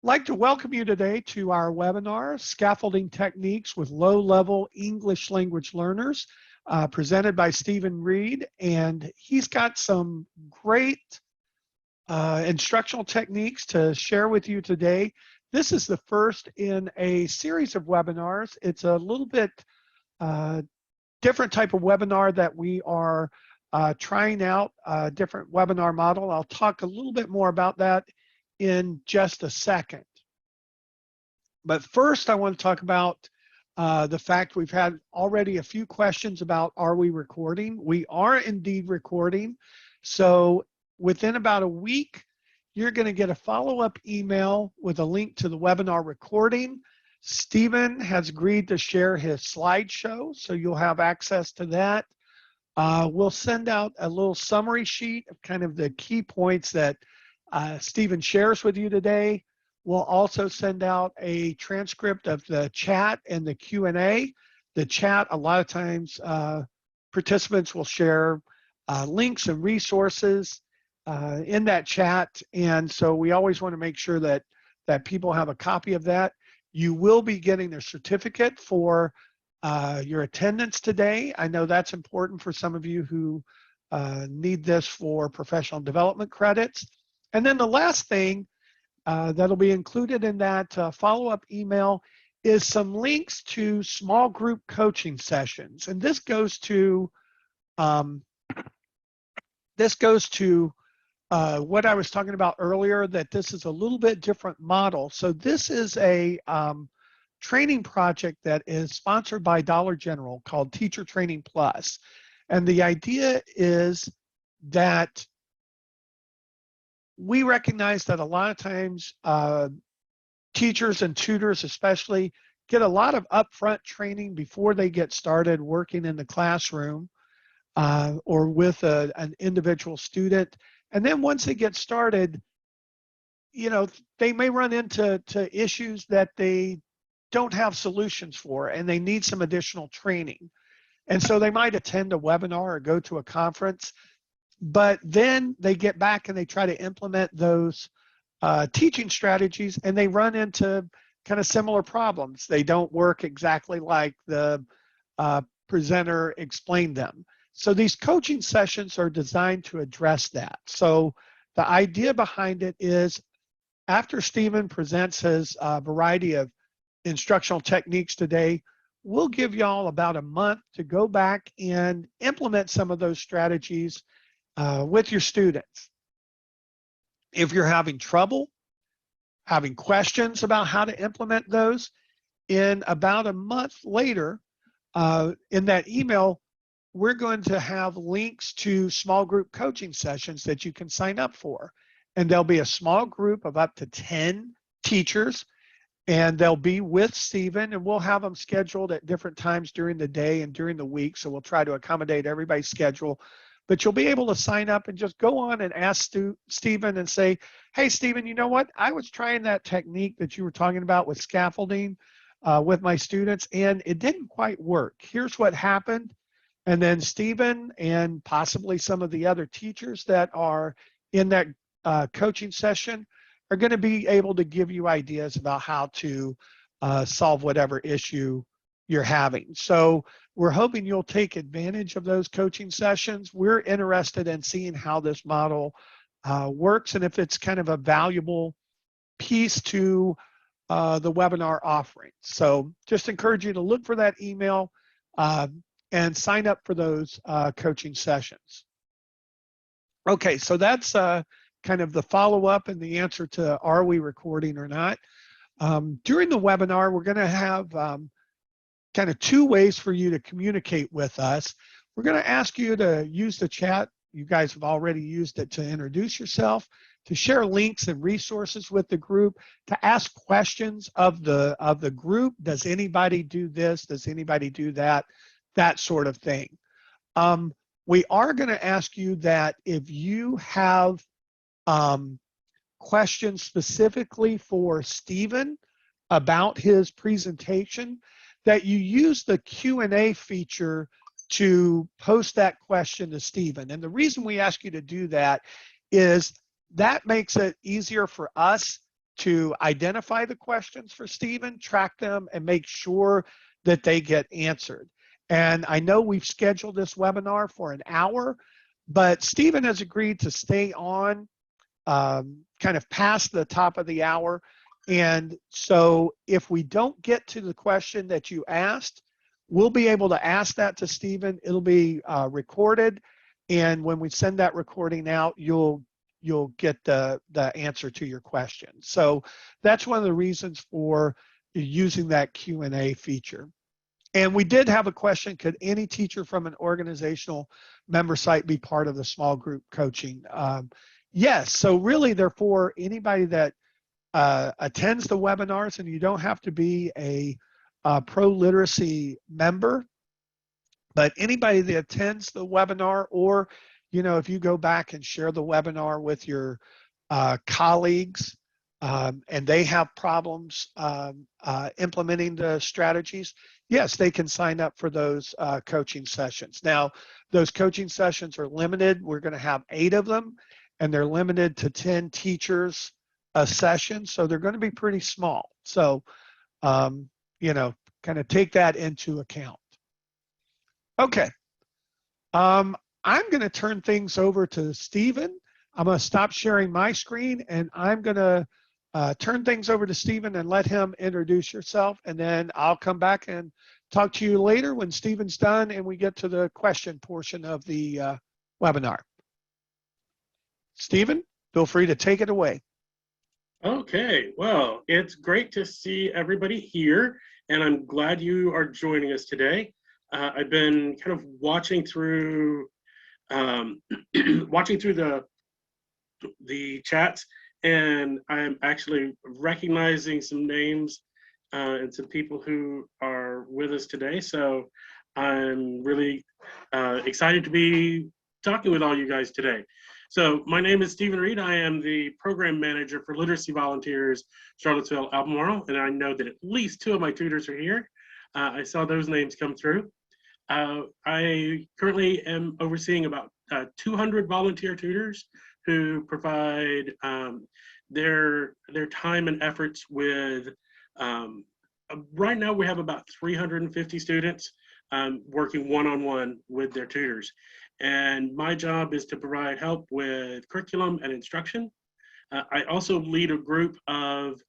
I'd like to welcome you today to our webinar, Scaffolding Techniques with Low-Level English Language Learners, presented by Reid. And he's got some great instructional techniques to share with you today. This is the first in a series of webinars. It's a little bit different type of webinar that we are trying out, a different webinar model. I'll talk a little bit more about that in just a second. But first, I want to talk about the fact we've had already a few questions about, are we recording? We are indeed recording. So within about a week, you're going to get a follow-up email with a link to the webinar recording. Stephen has agreed to share his slideshow, so you'll have access to that. We'll send out a little summary sheet of kind of the key points that Stephen shares with you today. We'll also send out a transcript of the chat and the Q&A. The chat, a lot of times participants will share links and resources in that chat. And so we always want to make sure that people have a copy of that. You will be getting a certificate for your attendance today. I know that's important for some of you who need this for professional development credits. And then the last thing that'll be included in that follow-up email is some links to small group coaching sessions. And this goes to what I was talking about earlier, that this is a little bit different model. So this is a training project that is sponsored by Dollar General called Teacher Training Plus. And the idea is that we recognize that a lot of times teachers and tutors especially get a lot of upfront training before they get started working in the classroom or with an individual student. And then once they get started, you know, they may run into issues that they don't have solutions for, and they need some additional training. And so they might attend a webinar or go to a conference, but then they get back and they try to implement those teaching strategies, and they run into kind of similar problems. They don't work exactly like the presenter explained them. So these coaching sessions are designed to address that. So the idea behind it is, after Stephen presents his variety of instructional techniques today, we'll give y'all about a month to go back and implement some of those strategies with your students. If you're having trouble, having questions about how to implement those, in about a month later, in that email, we're going to have links to small group coaching sessions that you can sign up for. And there'll be a small group of up to 10 teachers, and they'll be with Stephen, and we'll have them scheduled at different times during the day and during the week. So we'll try to accommodate everybody's schedule. But you'll be able to sign up and just go on and ask Stephen and say, hey, Stephen, you know what? I was trying that technique that you were talking about with scaffolding with my students, and it didn't quite work. Here's what happened. And then Stephen and possibly some of the other teachers that are in that coaching session are going to be able to give you ideas about how to solve whatever issue you're having. So we're hoping you'll take advantage of those coaching sessions. We're interested in seeing how this model works, and if it's kind of a valuable piece to the webinar offering. So just encourage you to look for that email and sign up for those coaching sessions. Okay, so that's kind of the follow-up and the answer to, are we recording or not? During the webinar, we're going to have kind of two ways for you to communicate with us. We're going to ask you to use the chat. You guys have already used it to introduce yourself, to share links and resources with the group, to ask questions of the group. Does anybody do this? Does anybody do that? That sort of thing. We are going to ask you that if you have questions specifically for Stephen about his presentation, that you use the Q&A feature to post that question to Stephen. And the reason we ask you to do that is that makes it easier for us to identify the questions for Stephen, track them, and make sure that they get answered. And I know we've scheduled this webinar for an hour, but Stephen has agreed to stay on kind of past the top of the hour. And so if we don't get to the question that you asked, we'll be able to ask that to Stephen. It'll be recorded. And when we send that recording out, you'll get the answer to your question. So that's one of the reasons for using that Q&A feature. And we did have a question, could any teacher from an organizational member site be part of the small group coaching? Yes, so really they're for anybody that attends the webinars, and you don't have to be a pro literacy member, but anybody that attends the webinar, or if you go back and share the webinar with your colleagues and they have problems implementing the strategies, yes, they can sign up for those coaching sessions. Now, those coaching sessions are limited. We're going to have 8 of them, and they're limited to 10 teachers a session, so they're going to be pretty small. So, kind of take that into account. Okay. I'm going to turn things over to Stephen. I'm going to stop sharing my screen, and I'm going to turn things over to Stephen and let him introduce yourself, and then I'll come back and talk to you later when Stephen's done and we get to the question portion of the webinar. Stephen, feel free to take it away. Okay, well, it's great to see everybody here, and I'm glad you are joining us today. I've been kind of watching through the chats, and I'm actually recognizing some names and some people who are with us today. So I'm really excited to be talking with all you guys today. So my name is Stephen Reid. I am the program manager for Literacy Volunteers, Charlottesville, Albemarle, and I know that at least 2 of my tutors are here. I saw those names come through. I currently am overseeing about 200 volunteer tutors who provide their time and efforts with, right now we have about 350 students working one-on-one with their tutors. And my job is to provide help with curriculum and instruction. I also lead a group of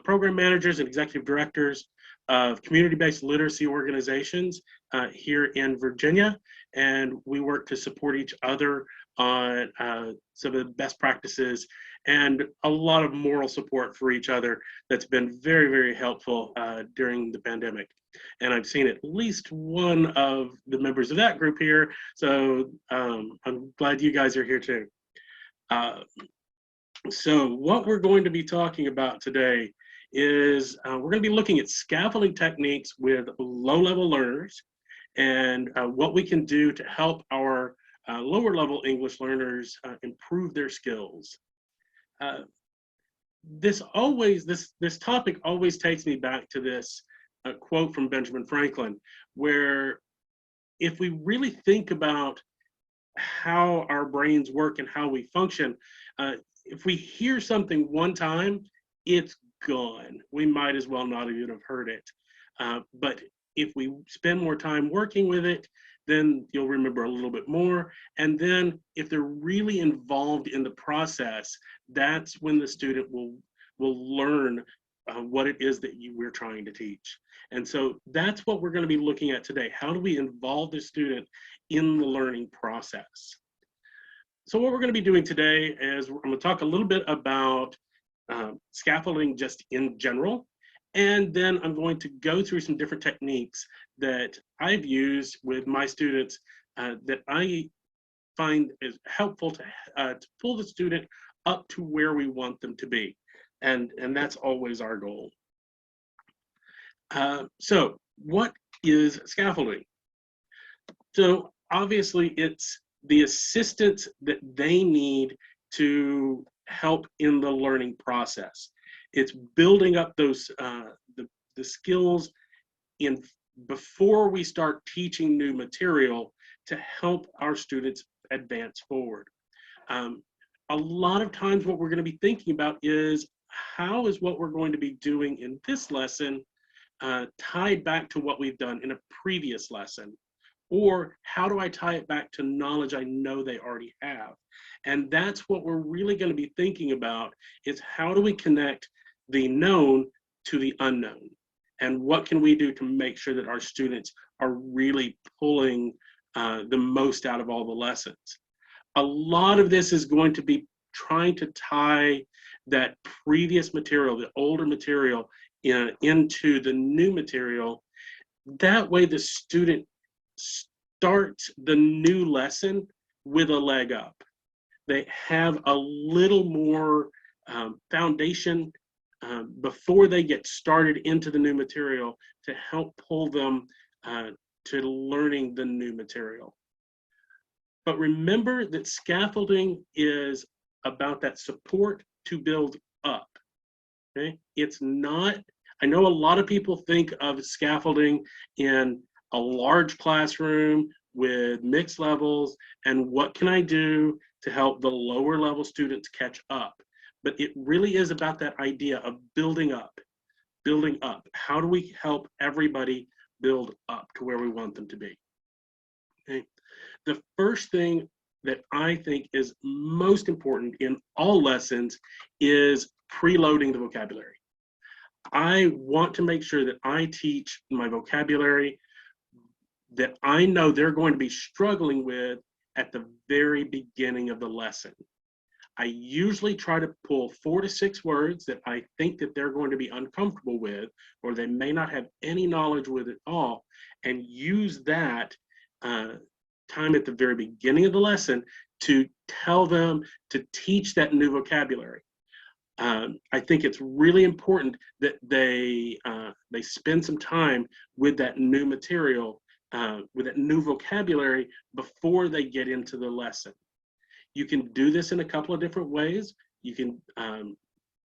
program managers and executive directors of community-based literacy organizations here in Virginia, and we work to support each other on some of the best practices and a lot of moral support for each other that's been very, very helpful during the pandemic. And I've seen at least one of the members of that group here, so I'm glad you guys are here too. So what we're going to be talking about today is we're going to be looking at scaffolding techniques with low-level learners and what we can do to help our lower-level English learners improve their skills. This topic always takes me back to this quote from Benjamin Franklin, where if we really think about how our brains work and how we function, if we hear something one time, it's gone. We might as well not even have heard it. But if we spend more time working with it, then you'll remember a little bit more. And then if they're really involved in the process, that's when the student will learn what it is that we're trying to teach. And so that's what we're going to be looking at today. How do we involve the student in the learning process? So what we're going to be doing today is I'm going to talk a little bit about scaffolding just in general, and then I'm going to go through some different techniques that I've used with my students that I find is helpful to pull the student up to where we want them to be. And that's always our goal. So what is scaffolding? So obviously it's the assistance that they need to help in the learning process. It's building up those the skills in before we start teaching new material to help our students advance forward. A lot of times what we're going to be thinking about is how is what we're going to be doing in this lesson tied back to what we've done in a previous lesson? Or how do I tie it back to knowledge I know they already have? And that's what we're really going to be thinking about, is how do we connect the known to the unknown? And what can we do to make sure that our students are really pulling the most out of all the lessons? A lot of this is going to be trying to tie that previous material, the older material, into the new material. That way the student starts the new lesson with a leg up. They have a little more foundation before they get started into the new material to help pull them to learning the new material. But remember that scaffolding is about that support to build up. Okay? It's not, I know a lot of people think of scaffolding in a large classroom with mixed levels and what can I do to help the lower level students catch up. But it really is about that idea of building up, building up. How do we help everybody build up to where we want them to be? Okay. The first thing that I think is most important in all lessons is preloading the vocabulary. I want to make sure that I teach my vocabulary that I know they're going to be struggling with at the very beginning of the lesson. I usually try to pull 4 to 6 words that I think that they're going to be uncomfortable with, or they may not have any knowledge with at all, and use that time at the very beginning of the lesson to tell them to teach that new vocabulary. I think it's really important that they spend some time with that new material, with that new vocabulary before they get into the lesson. You can do this in a couple of different ways. You can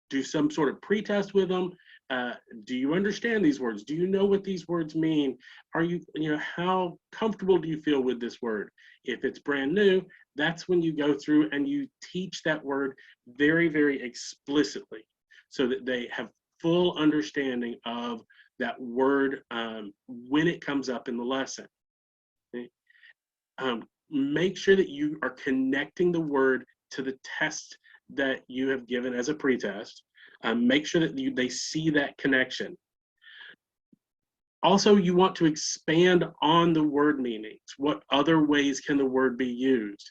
do some sort of pretest with them. Do you understand these words? Do you know what these words mean? Are you, how comfortable do you feel with this word? If it's brand new, that's when you go through and you teach that word very, very explicitly so that they have full understanding of that word when it comes up in the lesson. Okay? Make sure that you are connecting the word to the test that you have given as a pretest. Make sure that they see that connection. Also, you want to expand on the word meanings. What other ways can the word be used?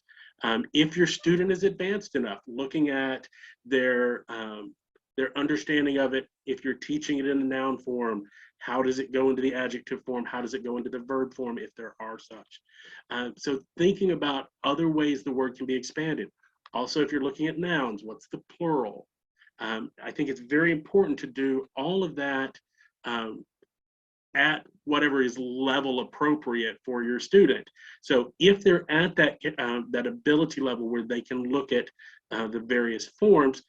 If your student is advanced enough, looking at their understanding of it, if you're teaching it in the noun form, how does it go into the adjective form? How does it go into the verb form if there are such? So thinking about other ways the word can be expanded. Also, if you're looking at nouns, what's the plural? I think it's very important to do all of that at whatever is level appropriate for your student. So if they're at that ability level where they can look at the various forms,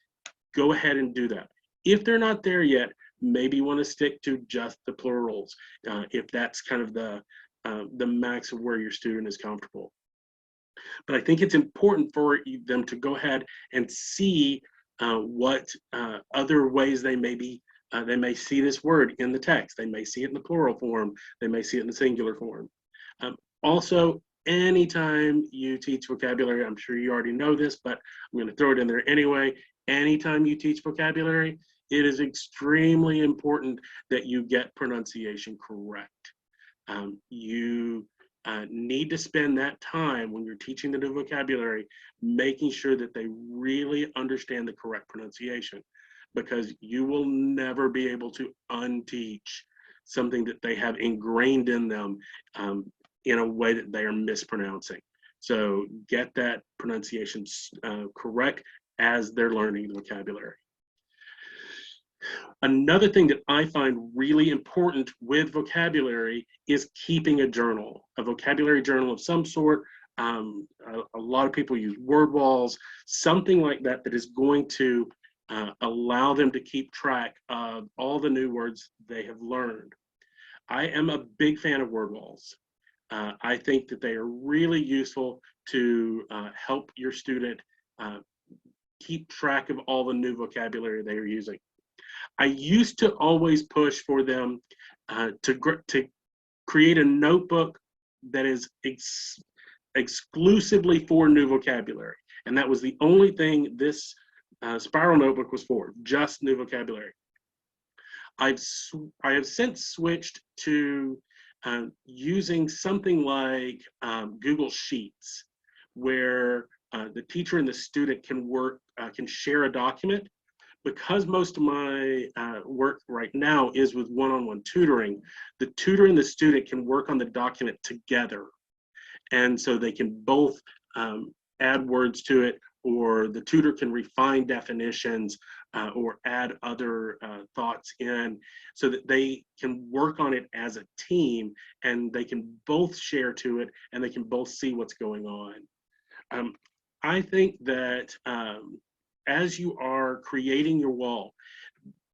go ahead and do that. If they're not there yet, maybe you want to stick to just the plurals, if that's kind of the max of where your student is comfortable. But I think it's important for them to go ahead and see what other ways they may see this word in the text. They may see it in the plural form. They may see it in the singular form. Also, anytime you teach vocabulary, I'm sure you already know this, but I'm going to throw it in there anyway. Anytime you teach vocabulary, it is extremely important that you get pronunciation correct. You need to spend that time when you're teaching the new vocabulary, making sure that they really understand the correct pronunciation, because you will never be able to unteach something that they have ingrained in them in a way that they are mispronouncing. So get that pronunciation correct as they're learning the vocabulary. Another thing that I find really important with vocabulary is keeping a journal, a vocabulary journal of some sort. A lot of people use word walls, something like that, that is going to allow them to keep track of all the new words they have learned. I am a big fan of word walls. I think that they are really useful to help your student keep track of all the new vocabulary they are using. I used to always push for them to create a notebook that is exclusively for new vocabulary. And that was the only thing this spiral notebook was for, just new vocabulary. I have since switched to using something like Google Sheets, where the teacher and the student can share a document. Because most of my work right now is with one-on-one tutoring, the tutor and the student can work on the document together. And so they can both add words to it, or the tutor can refine definitions or add other thoughts in, so that they can work on it as a team, and they can both share to it, and they can both see what's going on. I think that as you are creating your wall,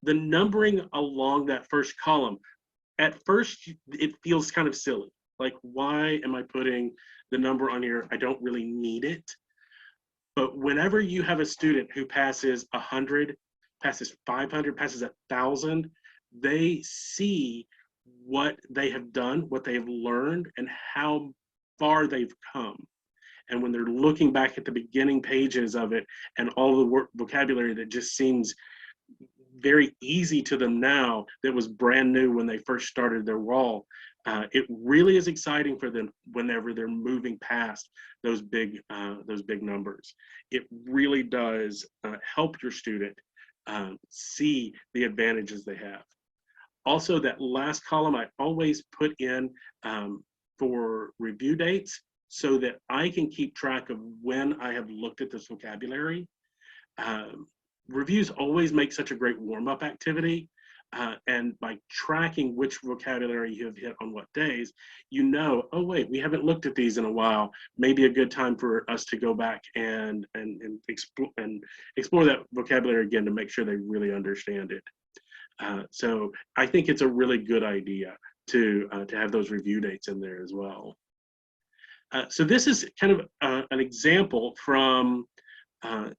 the numbering along that first column, at first it feels kind of silly. Like, why am I putting the number on here? I don't really need it. But whenever you have a student who passes 100, passes 500, passes 1,000, they see what they have done, what they have learned, and how far they've come. And when they're looking back at the beginning pages of it and all the vocabulary that just seems very easy to them now, that was brand new when they first started their wall, it really is exciting for them whenever they're moving past those big numbers. It really does help your student see the advantages they have. Also, that last column I always put in for review dates, so that I can keep track of when I have looked at this vocabulary. Reviews always make such a great warm-up activity, and by tracking which vocabulary you have hit on what days, you know, oh wait, we haven't looked at these in a while. Maybe a good time for us to go back and explore that vocabulary again to make sure they really understand it. So I think it's a really good idea to have those review dates in there as well. So this is kind of an example from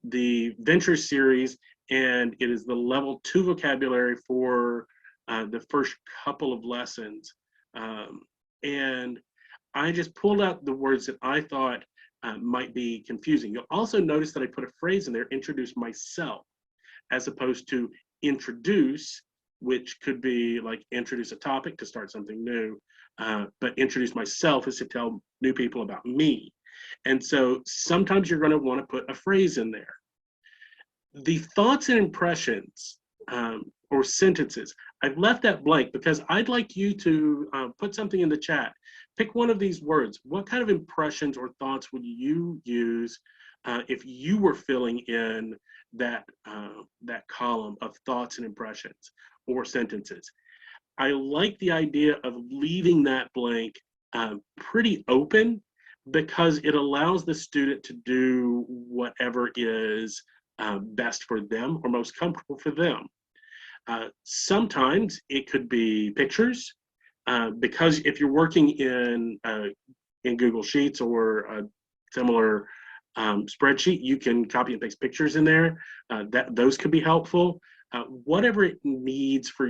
the Venture series, and it is the level 2 vocabulary for the first couple of lessons. And I just pulled out the words that I thought might be confusing. You'll also notice that I put a phrase in there, introduce myself, as opposed to introduce, which could be like introduce a topic to start something new. But introduce myself is to tell new people about me. And so sometimes you're going to want to put a phrase in there. The thoughts and impressions or sentences, I've left that blank because I'd like you to put something in the chat. Pick one of these words. What kind of impressions or thoughts would you use if you were filling in that column of thoughts and impressions or sentences? I like the idea of leaving that blank pretty open, because it allows the student to do whatever is best for them or most comfortable for them. Sometimes it could be pictures, because if you're working in Google Sheets or a similar spreadsheet, you can copy and paste pictures in there. Those could be helpful. Whatever it needs for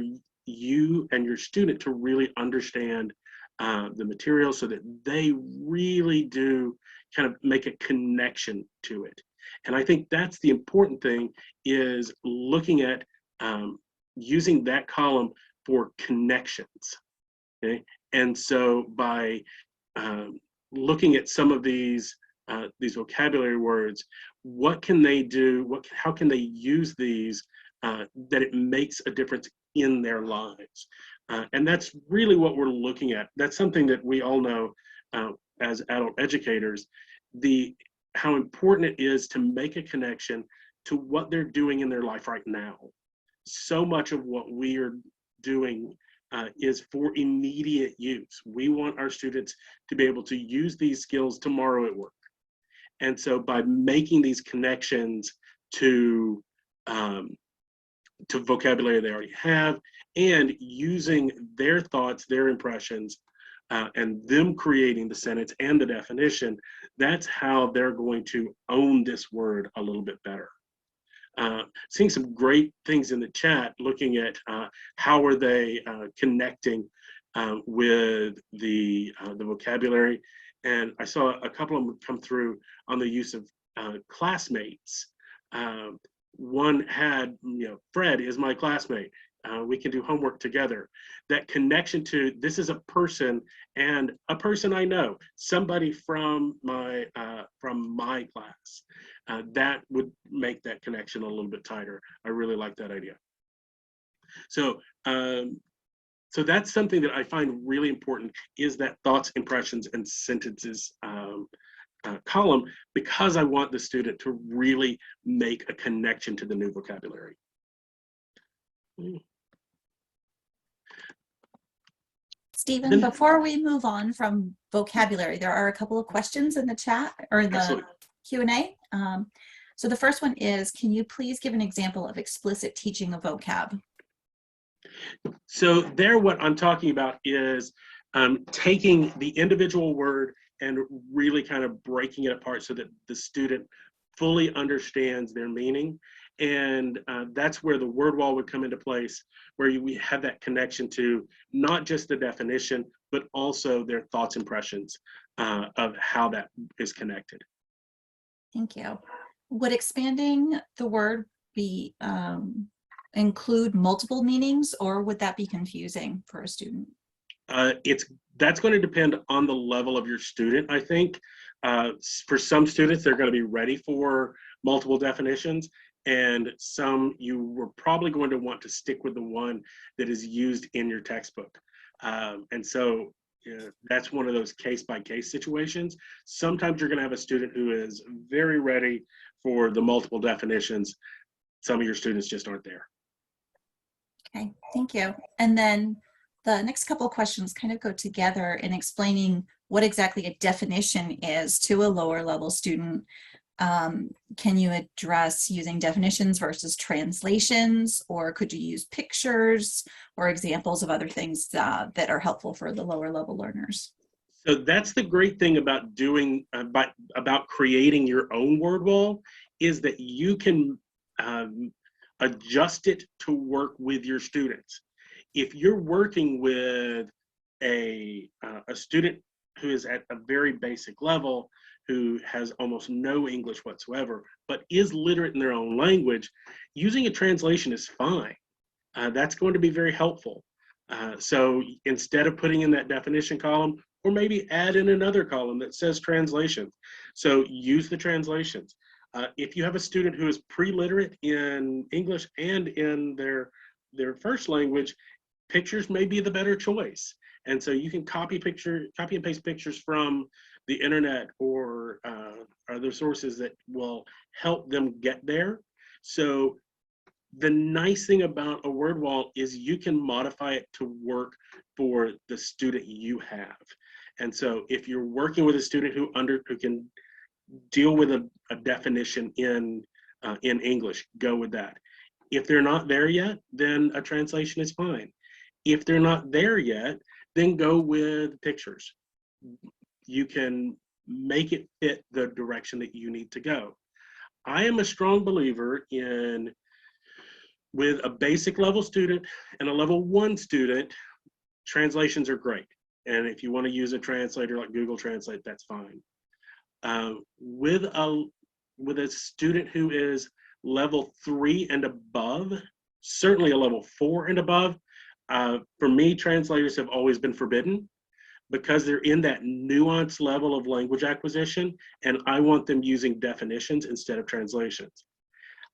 you and your student to really understand the material, so that they really do kind of make a connection to it. And I think that's the important thing, is looking at using that column for connections. Okay, and so by looking at some of these vocabulary words, what can they do? How can they use these that it makes a difference in their lives? And that's really what we're looking at. That's something that we all know as adult educators, how important it is to make a connection to what they're doing in their life right now. So much of what we are doing is for immediate use. We want our students to be able to use these skills tomorrow at work. And so by making these connections to vocabulary they already have, and using their thoughts, their impressions, and them creating the sentence and the definition, that's how they're going to own this word a little bit better. seeing some great things in the chat, looking at how are they connecting with the vocabulary. And I saw a couple of them come through on the use of classmates. One had, Fred is my classmate. We can do homework together. That connection to this is a person and a person I know, somebody from my class. That would make that connection a little bit tighter. I really like that idea. So so that's something that I find really important, is that thoughts, impressions, and sentences column, because I want the student to really make a connection to the new vocabulary. Stephen, before we move on from vocabulary, there are a couple of questions in the chat or in the Q&A. So the first one is, can you please give an example of explicit teaching of vocab? So there, what I'm talking about is taking the individual word and really kind of breaking it apart so that the student fully understands their meaning. And that's where the word wall would come into place, where we have that connection to not just the definition, but also their thoughts, impressions of how that is connected. Thank you. Would expanding the word be include multiple meanings, or would that be confusing for a student? That's going to depend on the level of your student, I think. For some students, they're going to be ready for multiple definitions, and some you were probably going to want to stick with the one that is used in your textbook. And so that's one of those case-by-case situations. Sometimes you're going to have a student who is very ready for the multiple definitions. Some of your students just aren't there. Okay, thank you. And then the next couple of questions kind of go together in explaining what exactly a definition is to a lower level student. Can you address using definitions versus translations, or could you use pictures or examples of other things that are helpful for the lower level learners? So that's the great thing about doing, about creating your own word wall, is that you can adjust it to work with your students. If you're working with a student who is at a very basic level, who has almost no English whatsoever, but is literate in their own language, using a translation is fine. That's going to be very helpful. So instead of putting in that definition column, or maybe add in another column that says translations. So use the translations. If you have a student who is pre-literate in English and in their first language, pictures may be the better choice. And so you can copy and paste pictures from the internet or other sources that will help them get there. So the nice thing about a word wall is you can modify it to work for the student you have. And so if you're working with a student who can deal with a definition in English, go with that. If they're not there yet, then a translation is fine. If they're not there yet, then go with pictures. You can make it fit the direction that you need to go. I am a strong believer in, with a basic level student and a level 1 student, translations are great. And if you want to use a translator like Google Translate, that's fine. With a student who is level 3 and above, certainly a level 4 and above, for me, translators have always been forbidden, because they're in that nuanced level of language acquisition, and I want them using definitions instead of translations.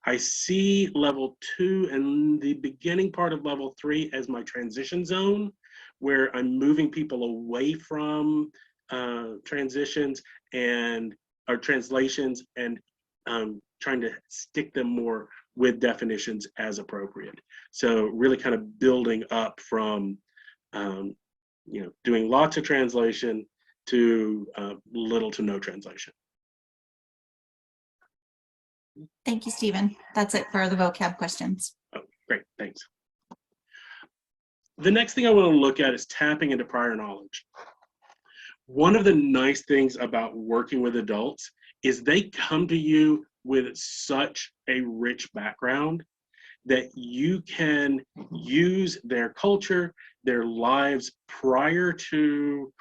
I see level 2 and the beginning part of level 3 as my transition zone, where I'm moving people away from transitions or translations, and trying to stick them more with definitions as appropriate. So really kind of building up from doing lots of translation to little to no translation. Thank you, Stephen. That's it for the vocab questions. Oh, great, thanks. The next thing I want to look at is tapping into prior knowledge. One of the nice things about working with adults is they come to you with such a rich background that you can use their culture, their lives prior to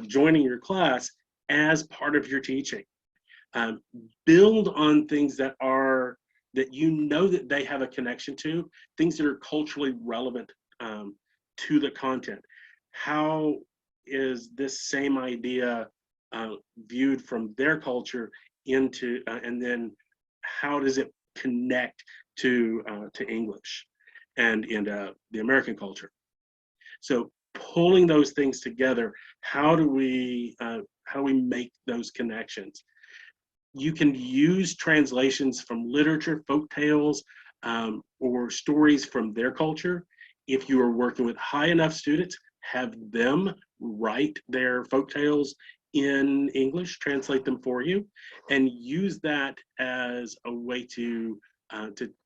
joining your class as part of your teaching. Build on things that you know that they have a connection to, things that are culturally relevant to the content. How is this same idea viewed from their culture into, and then how does it connect to English and the American culture? So pulling those things together, how do we make those connections? You can use translations from literature, folk tales, or stories from their culture. If you are working with high enough students, have them write their folk tales in English, translate them for you, and use that as a way to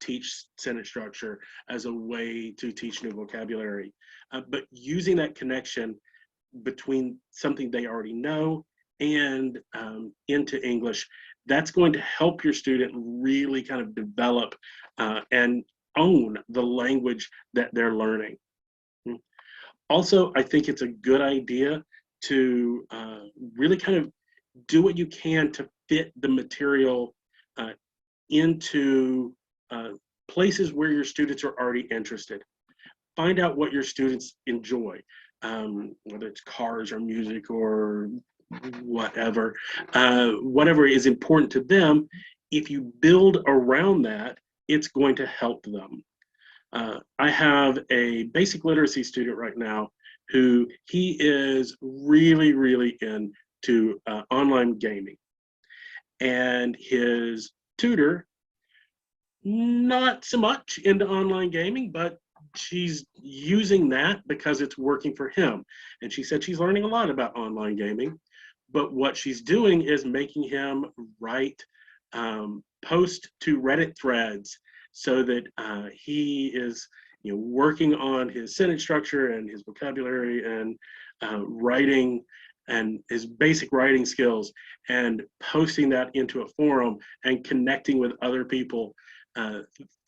teach sentence structure, as a way to teach new vocabulary. But using that connection between something they already know and into English, that's going to help your student really kind of develop and own the language that they're learning. Also, I think it's a good idea to really kind of do what you can to fit the material into places where your students are already interested. Find out what your students enjoy, whether it's cars or music or whatever is important to them. If you build around that, it's going to help them. I have a basic literacy student right now who he is really, really into online gaming. And his tutor, not so much into online gaming, but she's using that because it's working for him. And she said she's learning a lot about online gaming, but what she's doing is making him write post to Reddit threads so that he is working on his sentence structure and his vocabulary and writing and his basic writing skills, and posting that into a forum and connecting with other people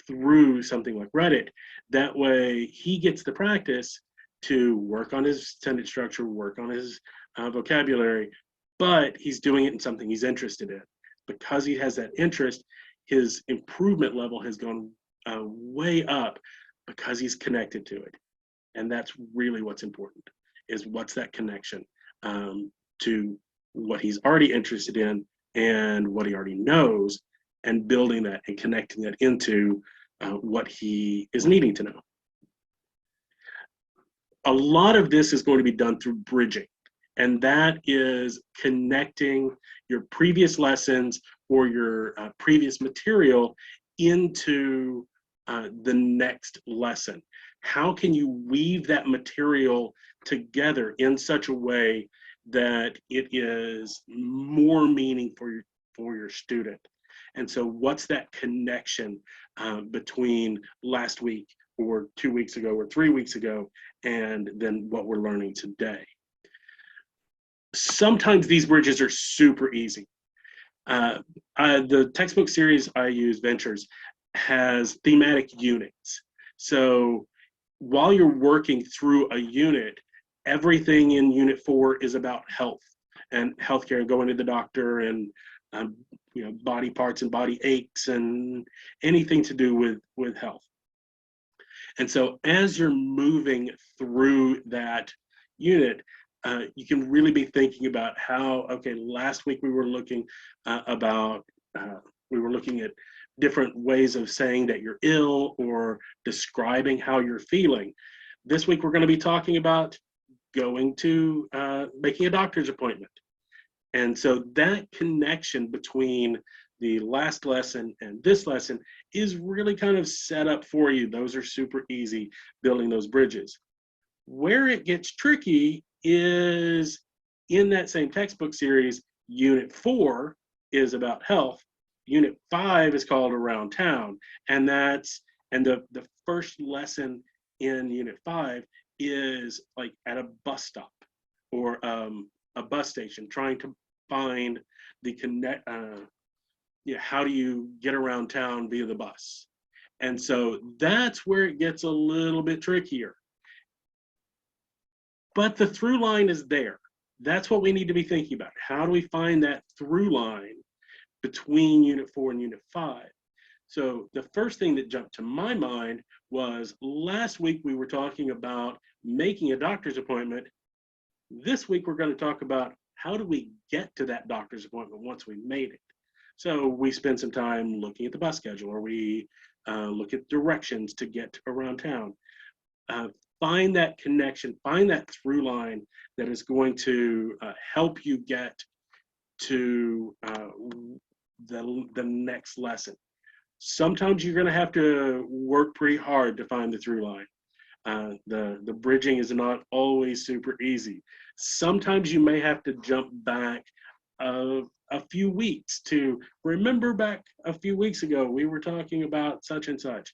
through something like Reddit. That way he gets the practice to work on his sentence structure, work on his vocabulary, but he's doing it in something he's interested in. Because he has that interest, his improvement level has gone way up because he's connected to it. And that's really what's important, is what's that connection to what he's already interested in and what he already knows, and building that and connecting that into what he is needing to know. A lot of this is going to be done through bridging, and that is connecting your previous lessons or your previous material into the next lesson. How can you weave that material together in such a way that it is more meaning for your student? And so what's that connection between last week or 2 weeks ago or 3 weeks ago and then what we're learning today? Sometimes these bridges are super easy. The textbook series I use, Ventures, has thematic units. So while you're working through a unit, everything in Unit 4 is about health and healthcare, going to the doctor, and body parts and body aches and anything to do with health. And so as you're moving through that unit, you can really be thinking about how, okay, last week we were looking at different ways of saying that you're ill or describing how you're feeling. This week we're going to be talking about going to making a doctor's appointment. And so that connection between the last lesson and this lesson is really kind of set up for you. Those are super easy, building those bridges. Where it gets tricky is in that same textbook series. Unit 4 is about health. Unit 5 is called Around Town. And the first lesson in Unit 5 is like at a bus stop or a bus station, trying to find the how do you get around town via the bus? And so that's where it gets a little bit trickier. But the through line is there. That's what we need to be thinking about. How do we find that through line between Unit 4 and Unit 5? So the first thing that jumped to my mind was last week we were talking about making a doctor's appointment. This week we're going to talk about how do we get to that doctor's appointment once we made it. So we spend some time looking at the bus schedule, or we look at directions to get around town. Find that connection, find that through line that is going to help you get to the next lesson. Sometimes you're going to have to work pretty hard to find the through line. The bridging is not always super easy. Sometimes you may have to jump back a few weeks to remember back a few weeks ago, we were talking about such and such.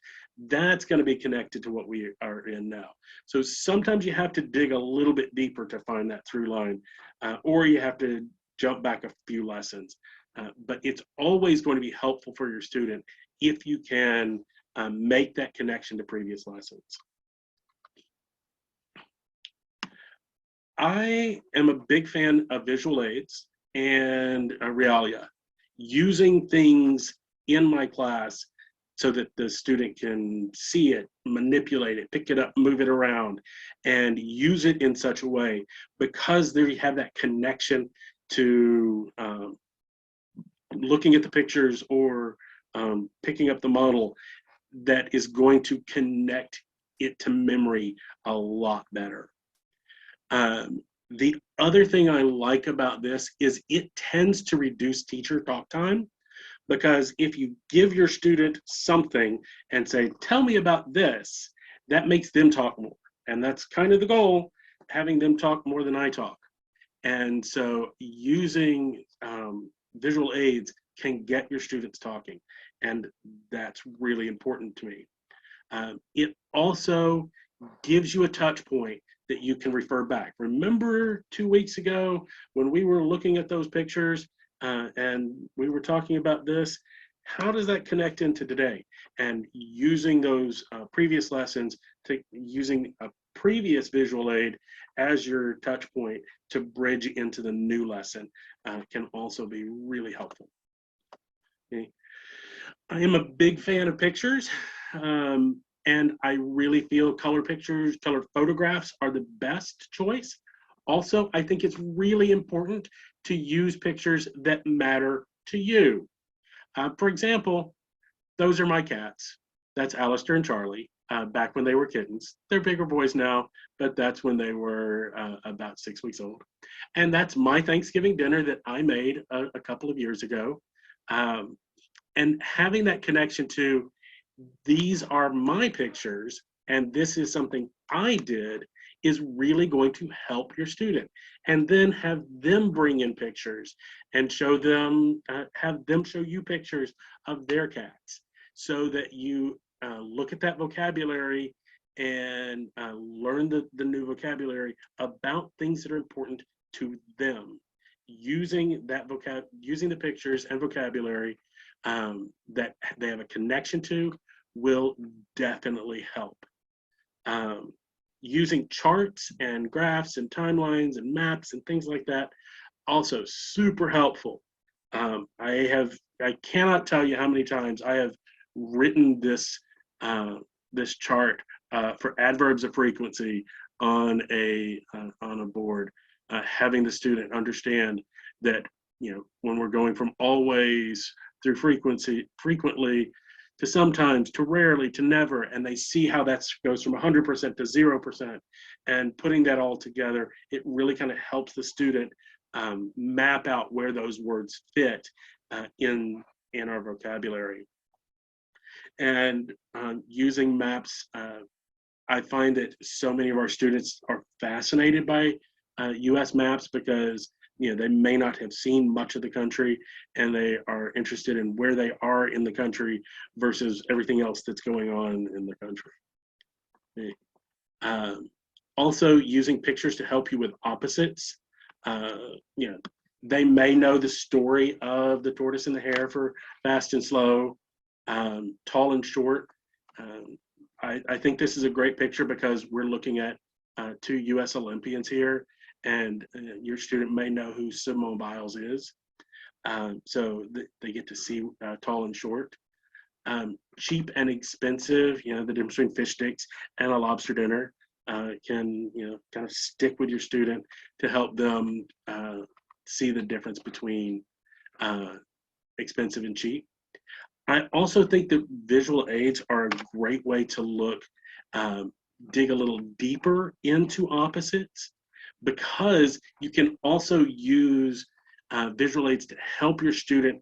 That's going to be connected to what we are in now. So sometimes you have to dig a little bit deeper to find that through line, or you have to jump back a few lessons. But it's always going to be helpful for your student if you can make that connection to previous lessons. I am a big fan of visual aids and Realia, using things in my class so that the student can see it, manipulate it, pick it up, move it around, and use it in such a way because they have that connection to looking at the pictures or picking up the model that is going to connect it to memory a lot better. The other thing I like about this is it tends to reduce teacher talk time, because if you give your student something and say, tell me about this, that makes them talk more. And that's kind of the goal, having them talk more than I talk. And so using visual aids can get your students talking. And that's really important to me. It also gives you a touch point that you can refer back. Remember 2 weeks ago when we were looking at those pictures and we were talking about this? How does that connect into today? And using those previous lessons, to using a previous visual aid as your touch point to bridge into the new lesson can also be really helpful. Okay. I am a big fan of pictures. And I really feel color pictures, color photographs are the best choice. Also, I think it's really important to use pictures that matter to you. For example, those are my cats. That's Alistair and Charlie, back when they were kittens. They're bigger boys now, but that's when they were about 6 weeks old. And that's my Thanksgiving dinner that I made a couple of years ago. And having that connection to, these are my pictures and this is something I did, is really going to help your student. And then have them bring in pictures and show them, have them show you pictures of their cats, so that you look at that vocabulary and learn the new vocabulary about things that are important to them. Using that using the pictures and vocabulary that they have a connection to will definitely help. Using charts and graphs and timelines and maps and things like that, also super helpful. I cannot tell you how many times I have written this this chart for adverbs of frequency on a board, having the student understand that, you know, when we're going from always through frequently to sometimes to rarely to never, and they see how that goes from 100% to 0%, and putting that all together, it really kind of helps the student map out where those words fit in our vocabulary. And using maps, I find that so many of our students are fascinated by US maps, because, you know, they may not have seen much of the country and they are interested in where they are in the country versus everything else that's going on in the country. Okay. Also using pictures to help you with opposites. You know, They may know the story of the tortoise and the hare for fast and slow, tall and short. I think this is a great picture because we're looking at 2 U.S. Olympians here, and your student may know who Simone Biles is. So they get to see tall and short. Cheap and expensive, the difference between fish sticks and a lobster dinner can, kind of stick with your student to help them see the difference between expensive and cheap. I also think that visual aids are a great way to look, dig a little deeper into opposites, because you can also use visual aids to help your student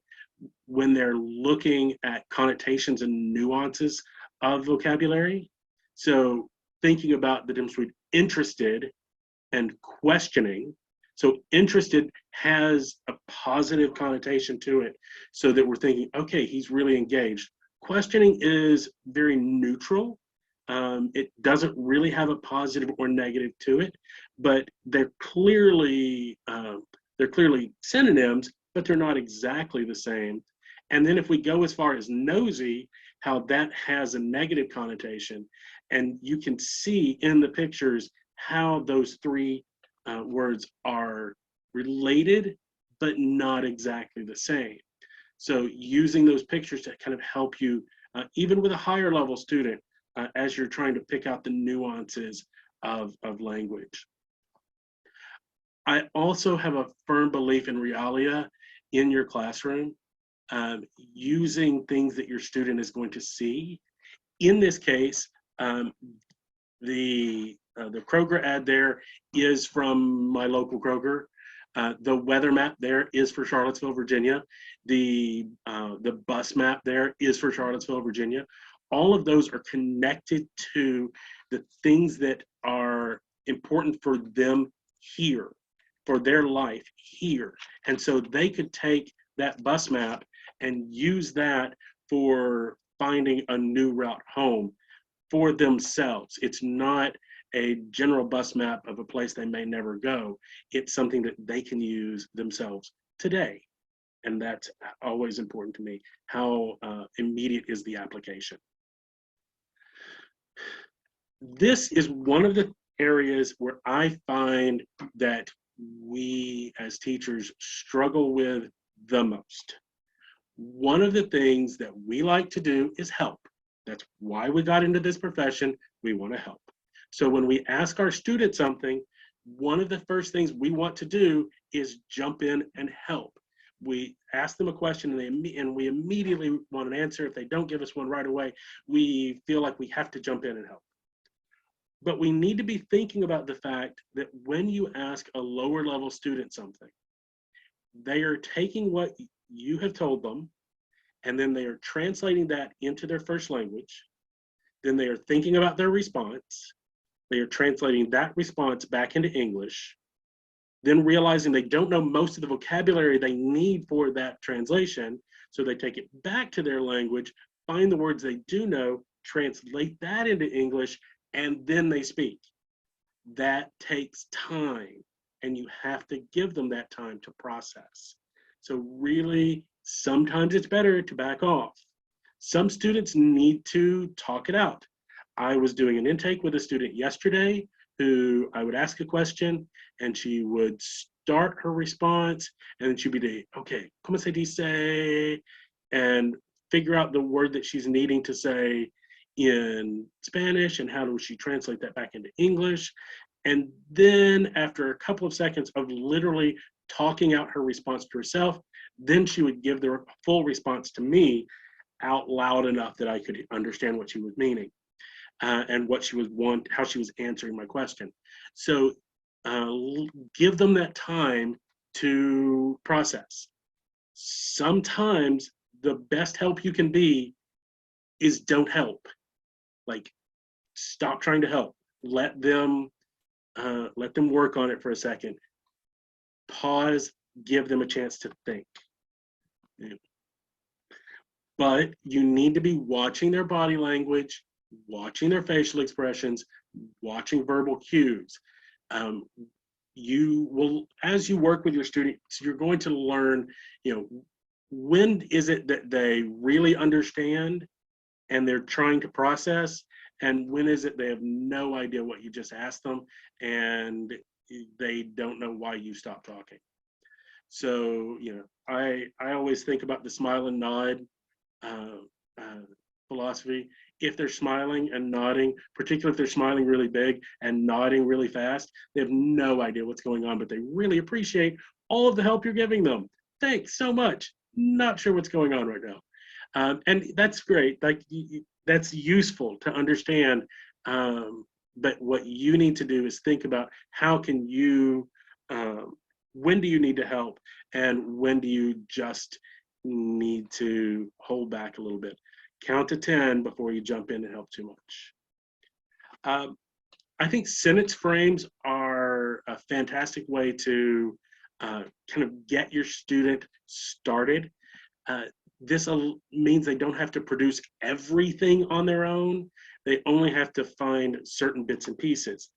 when they're looking at connotations and nuances of vocabulary. So thinking about the difference between interested and questioning. So interested has a positive connotation to it, so that we're thinking, okay, he's really engaged. Questioning is very neutral. It doesn't really have a positive or negative to it, but they're clearly synonyms, but they're not exactly the same. And then if we go as far as nosy, how that has a negative connotation, and you can see in the pictures how those 3 words are related, but not exactly the same. So using those pictures to kind of help you, even with a higher level student, as you're trying to pick out the nuances of language. I also have a firm belief in Realia in your classroom, using things that your student is going to see. In this case, the Kroger ad there is from my local Kroger. The weather map there is for Charlottesville, Virginia. The bus map there is for Charlottesville, Virginia. All of those are connected to the things that are important for them here, for their life here. And so they could take that bus map and use that for finding a new route home for themselves. It's not a general bus map of a place they may never go. It's something that they can use themselves today. And that's always important to me. How immediate is the application? This is one of the areas where I find that we as teachers struggle with the most. One of the things that we like to do is help. That's why we got into this profession. We want to help. So when we ask our students something, one of the first things we want to do is jump in and help. We ask them a question and we immediately want an answer. If they don't give us one right away, we feel like we have to jump in and help. But we need to be thinking about the fact that when you ask a lower level student something, they are taking what you have told them, and then they are translating that into their first language. Then they are thinking about their response. They are translating that response back into English, then realizing they don't know most of the vocabulary they need for that translation. So they take it back to their language, find the words they do know, translate that into English, and then they speak. That takes time, and you have to give them that time to process. So really, sometimes it's better to back off. Some students need to talk it out. I was doing an intake with a student yesterday who I would ask a question and she would start her response and then she'd be okay, como se dice, and figure out the word that she's needing to say in Spanish and how does she translate that back into English. And then after a couple of seconds of literally talking out her response to herself, then she would give the full response to me out loud enough that I could understand what she was meaning and what she was how she was answering my question. So give them that time to process. Sometimes the best help you can be is don't help. Like, stop trying to help. Let them work on it for a second. Pause, give them a chance to think. But you need to be watching their body language, watching their facial expressions, watching verbal cues. you will, as you work with your students, you're going to learn, when is it that they really understand and they're trying to process, and when is it they have no idea what you just asked them and they don't know why you stopped talking. So, I always think about the smile and nod uh, philosophy. If they're smiling and nodding, particularly if they're smiling really big and nodding really fast, they have no idea what's going on, but they really appreciate all of the help you're giving them. Thanks so much. Not sure what's going on right now. And that's great. Like, that's useful to understand. But what you need to do is think about how can you, when do you need to help, and when do you just need to hold back a little bit. Count to 10 before you jump in and help too much. I think sentence frames are a fantastic way to kind of get your student started. This means they don't have to produce everything on their own. They only have to find certain bits and pieces.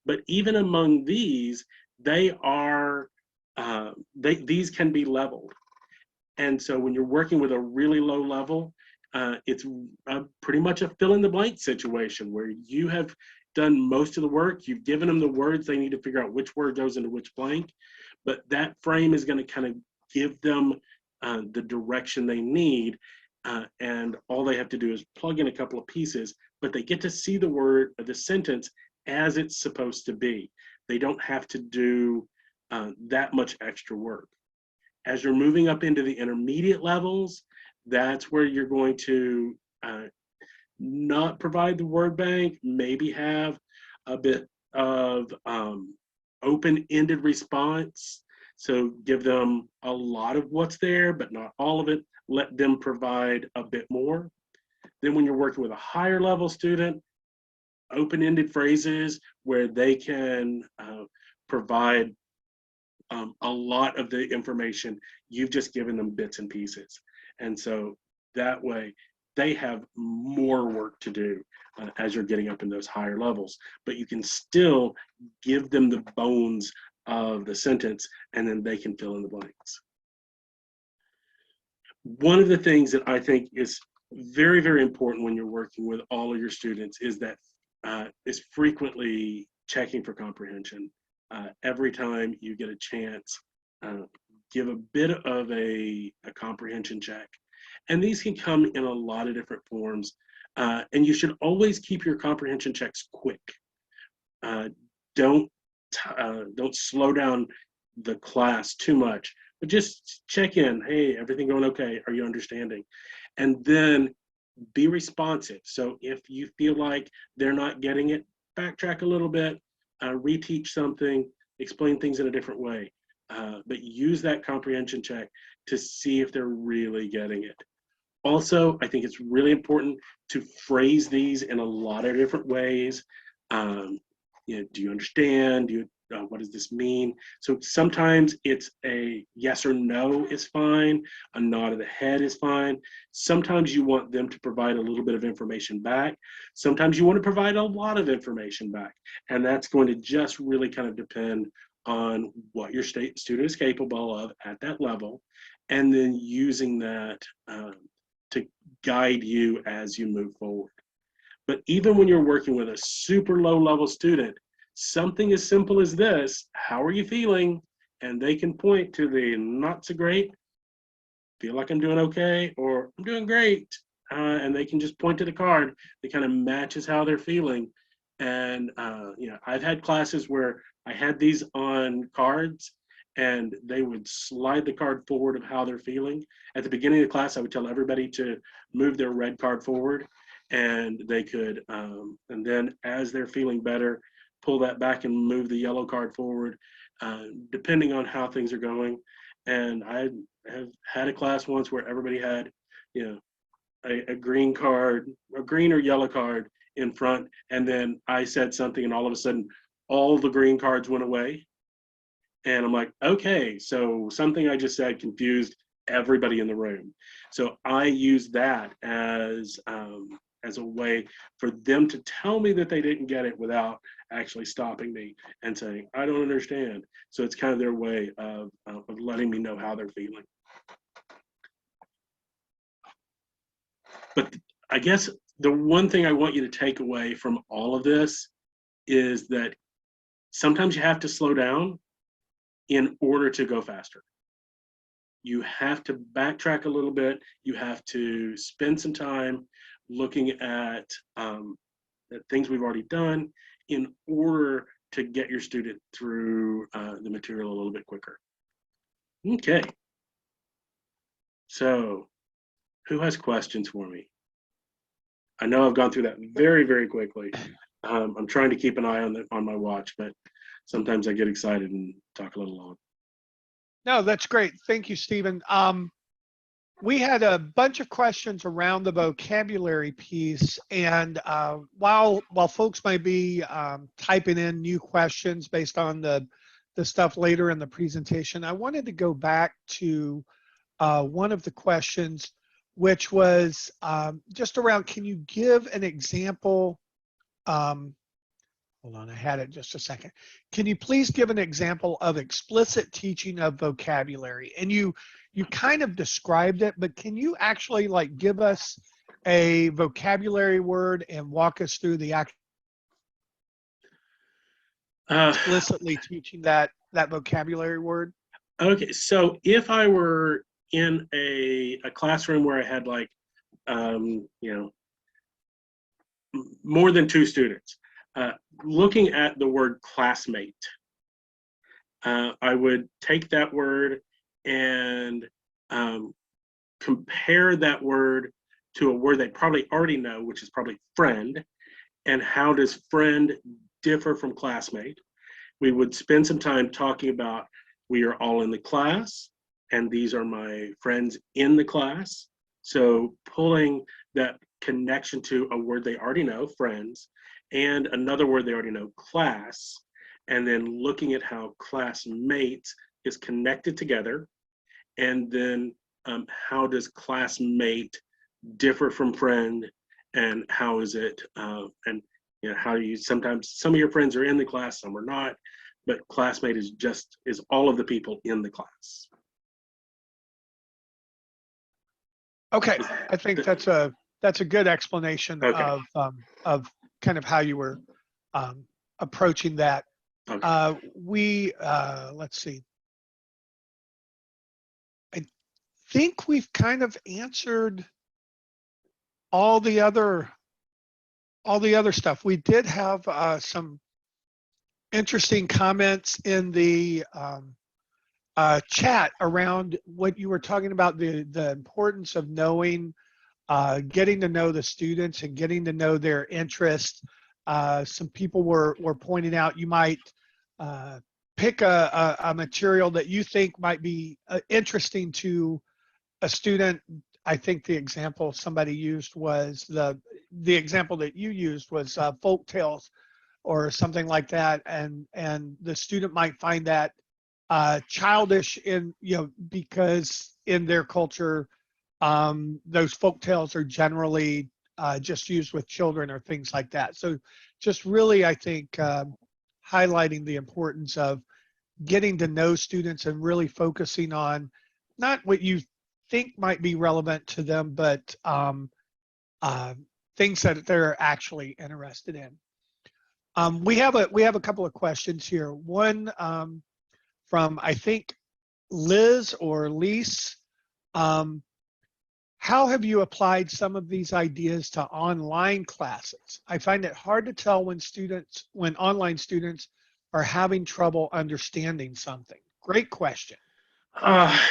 But even among these, these can be leveled. And so when you're working with a really low level, it's pretty much a fill in the blank situation where you have done most of the work. You've given them the words. They need to figure out which word goes into which blank. But that frame is going to kind of give them the direction they need. And all they have to do is plug in a couple of pieces, but they get to see the word or the sentence as it's supposed to be. They don't have to do that much extra work. As you're moving up into the intermediate levels, that's where you're going to not provide the word bank, maybe have a bit of open-ended response. So give them a lot of what's there, but not all of it. Let them provide a bit more. Then when you're working with a higher level student, open-ended phrases where they can provide a lot of the information. You've just given them bits and pieces. And so that way they have more work to do as you're getting up in those higher levels, but you can still give them the bones of the sentence and then they can fill in the blanks. One of the things that I think is very, very important when you're working with all of your students is that is frequently checking for comprehension. Every time you get a chance, give a bit of a comprehension check. And these can come in a lot of different forms. And you should always keep your comprehension checks quick. Don't slow down the class too much, but just check in. Hey, everything going okay? Are you understanding? And then be responsive. So if you feel like they're not getting it, backtrack a little bit, reteach something, explain things in a different way. But use that comprehension check to see if they're really getting it. Also, I think it's really important to phrase these in a lot of different ways. Do you understand? What does this mean? So sometimes it's a yes or no is fine. A nod of the head is fine. Sometimes you want them to provide a little bit of information back. Sometimes you want to provide a lot of information back. And that's going to just really kind of depend on what your student is capable of at that level, and then using that to guide you as you move forward. But even when you're working with a super low level student, something as simple as this, how are you feeling? And they can point to the not so great, feel like I'm doing okay, or I'm doing great. And they can just point to the card that kind of matches how they're feeling. And I've had classes where I had these on cards and they would slide the card forward of how they're feeling. At the beginning of the class, I would tell everybody to move their red card forward, and they could, and then as they're feeling better, pull that back and move the yellow card forward, depending on how things are going. And I have had a class once where everybody had, a green card, a green or yellow card in front, and then I said something, and all of a sudden, all the green cards went away. And I'm like, okay, so something I just said confused everybody in the room. So I use that as a way for them to tell me that they didn't get it without actually stopping me and saying, I don't understand. So it's kind of their way of letting me know how they're feeling. But I guess the one thing I want you to take away from all of this is that sometimes you have to slow down in order to go faster. You have to backtrack a little bit. You have to spend some time looking at things we've already done in order to get your student through the material a little bit quicker. Okay. So who has questions for me? I know I've gone through that very, very quickly. I'm trying to keep an eye on my watch, but sometimes I get excited and talk a little long. No, that's great. Thank you, Stephen. We had a bunch of questions around the vocabulary piece, and while folks might be typing in new questions based on the stuff later in the presentation, I wanted to go back to one of the questions, which was just around, can you give an example? Hold on, I had it just a second. Can you please give an example of explicit teaching of vocabulary? And you kind of described it, but can you actually like give us a vocabulary word and walk us through the explicitly teaching that vocabulary word? Okay, so if I were in a classroom where I had like, more than 2 students, looking at the word classmate, I would take that word and compare that word to a word they probably already know, which is probably friend. And how does friend differ from classmate? We would spend some time talking about, we are all in the class, and these are my friends in the class. So pulling that connection to a word they already know, friends, and another word they already know, class, and then looking at how classmates is connected together, and then how does classmate differ from friend, and how is it, and how you sometimes some of your friends are in the class, some are not, but classmate is all of the people in the class. Okay, I think that's a good explanation Okay. of kind of how you were approaching that. Okay. Let's see. I think we've kind of answered all the other stuff. We did have some interesting comments in the chat around what you were talking about, the importance of knowing, getting to know the students and getting to know their interests. Some people were pointing out you might pick a material that you think might be interesting to a student. I think the example somebody used was the example that you used was folk tales or something like that, and the student might find that childish because in their culture those folk tales are generally just used with children or things like that. So just really, I think, highlighting the importance of getting to know students and really focusing on not what you think might be relevant to them, but things that they're actually interested in. We have a couple of questions here. One from, I think, Liz or Lise. How have you applied some of these ideas to online classes? I find it hard to tell when online students are having trouble understanding something. Great question.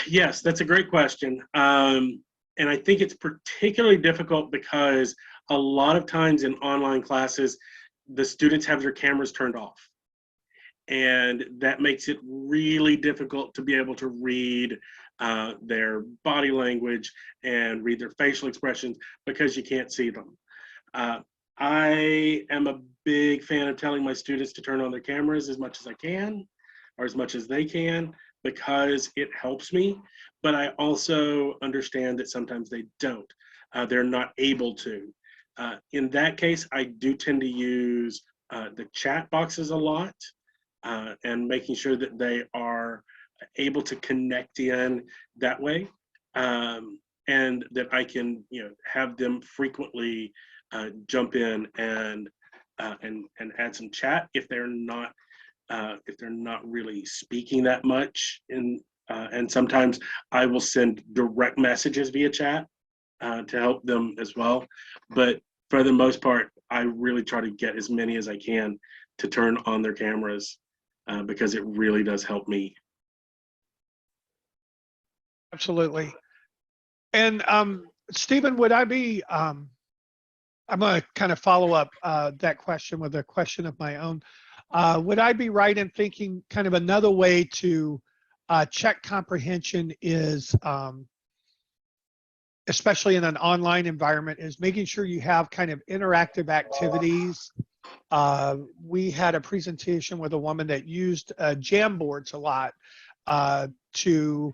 Yes, that's a great question. And I think it's particularly difficult because a lot of times in online classes, the students have their cameras turned off. And that makes it really difficult to be able to read their body language and read their facial expressions because you can't see them. I am a big fan of telling my students to turn on their cameras as much as I can, or as much as they can, because it helps me. But I also understand that sometimes they don't. They're not able to. In that case, I do tend to use the chat boxes a lot, and making sure that they are able to connect in that way, and that I can, have them frequently jump in and add some chat if they're not really speaking that much. And sometimes I will send direct messages via chat to help them as well. But for the most part, I really try to get as many as I can to turn on their cameras, because it really does help me. Absolutely. And Stephen, would I be, I'm going to kind of follow up that question with a question of my own. Would I be right in thinking kind of another way to check comprehension is, especially in an online environment, is making sure you have kind of interactive activities? We had a presentation with a woman that used Jamboards a lot to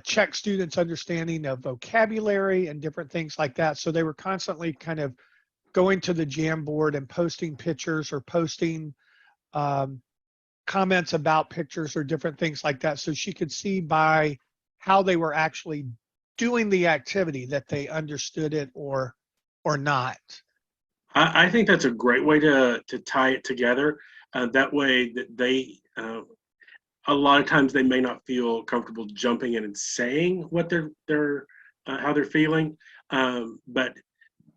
check students' understanding of vocabulary and different things like that. So they were constantly kind of going to the Jamboard and posting pictures or posting comments about pictures or different things like that. So she could see by how they were actually doing the activity that they understood it or not. I think that's a great way to tie it together. That way that they, a lot of times they may not feel comfortable jumping in and saying what they're how they're feeling, but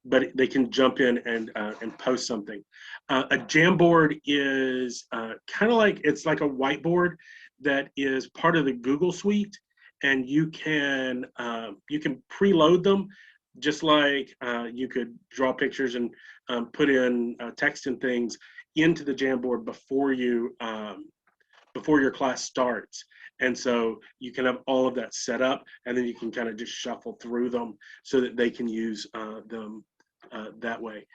they can jump in and post something. A Jamboard is kind of like, it's like a whiteboard that is part of the Google suite, and you can preload them, just like you could draw pictures and put in text and things into the Jamboard before your class starts. And so you can have all of that set up, and then you can kind of just shuffle through them so that they can use them that way.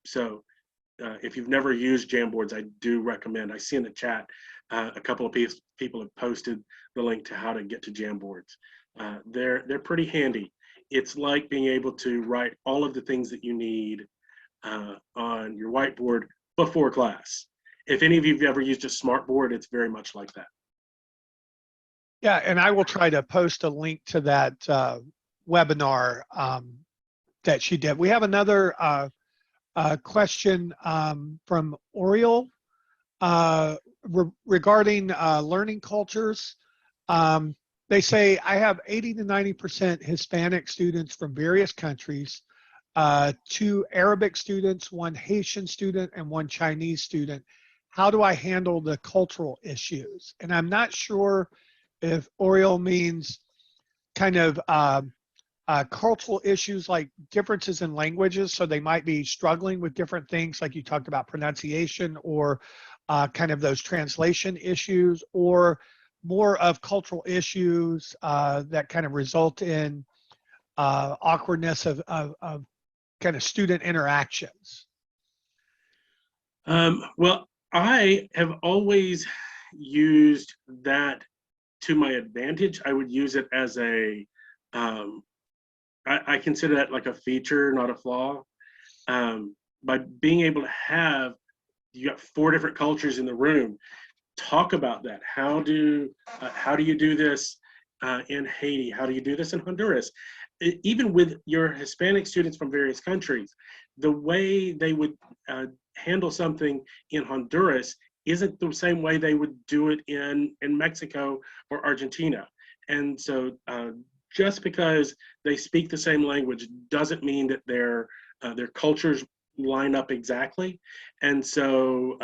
So if you've never used Jamboards, I do recommend. I see in the chat a couple of people have posted the link to how to get to Jamboards. They're pretty handy. It's like being able to write all of the things that you need on your whiteboard before class. If any of you have ever used a smartboard, it's very much like that. Yeah, and I will try to post a link to that webinar that she did. We have another question from Oriole regarding learning cultures. They say, I have 80 to 90% Hispanic students from various countries, 2 Arabic students, 1 Haitian student, and 1 Chinese student. How do I handle the cultural issues? And I'm not sure if Oriole means kind of cultural issues like differences in languages, so they might be struggling with different things like you talked about pronunciation, or kind of those translation issues, or more of cultural issues that kind of result in awkwardness of kind of student interactions. Well, I have always used that to my advantage. I would use it as a I consider that like a feature, not a flaw. By being able to have, you got 4 different cultures in the room, talk about that. How do you do this in Haiti? How do you do this in Honduras? Even with your Hispanic students from various countries, the way they would handle something in Honduras isn't the same way they would do it in Mexico or Argentina. And so just because they speak the same language doesn't mean that their cultures line up exactly. And so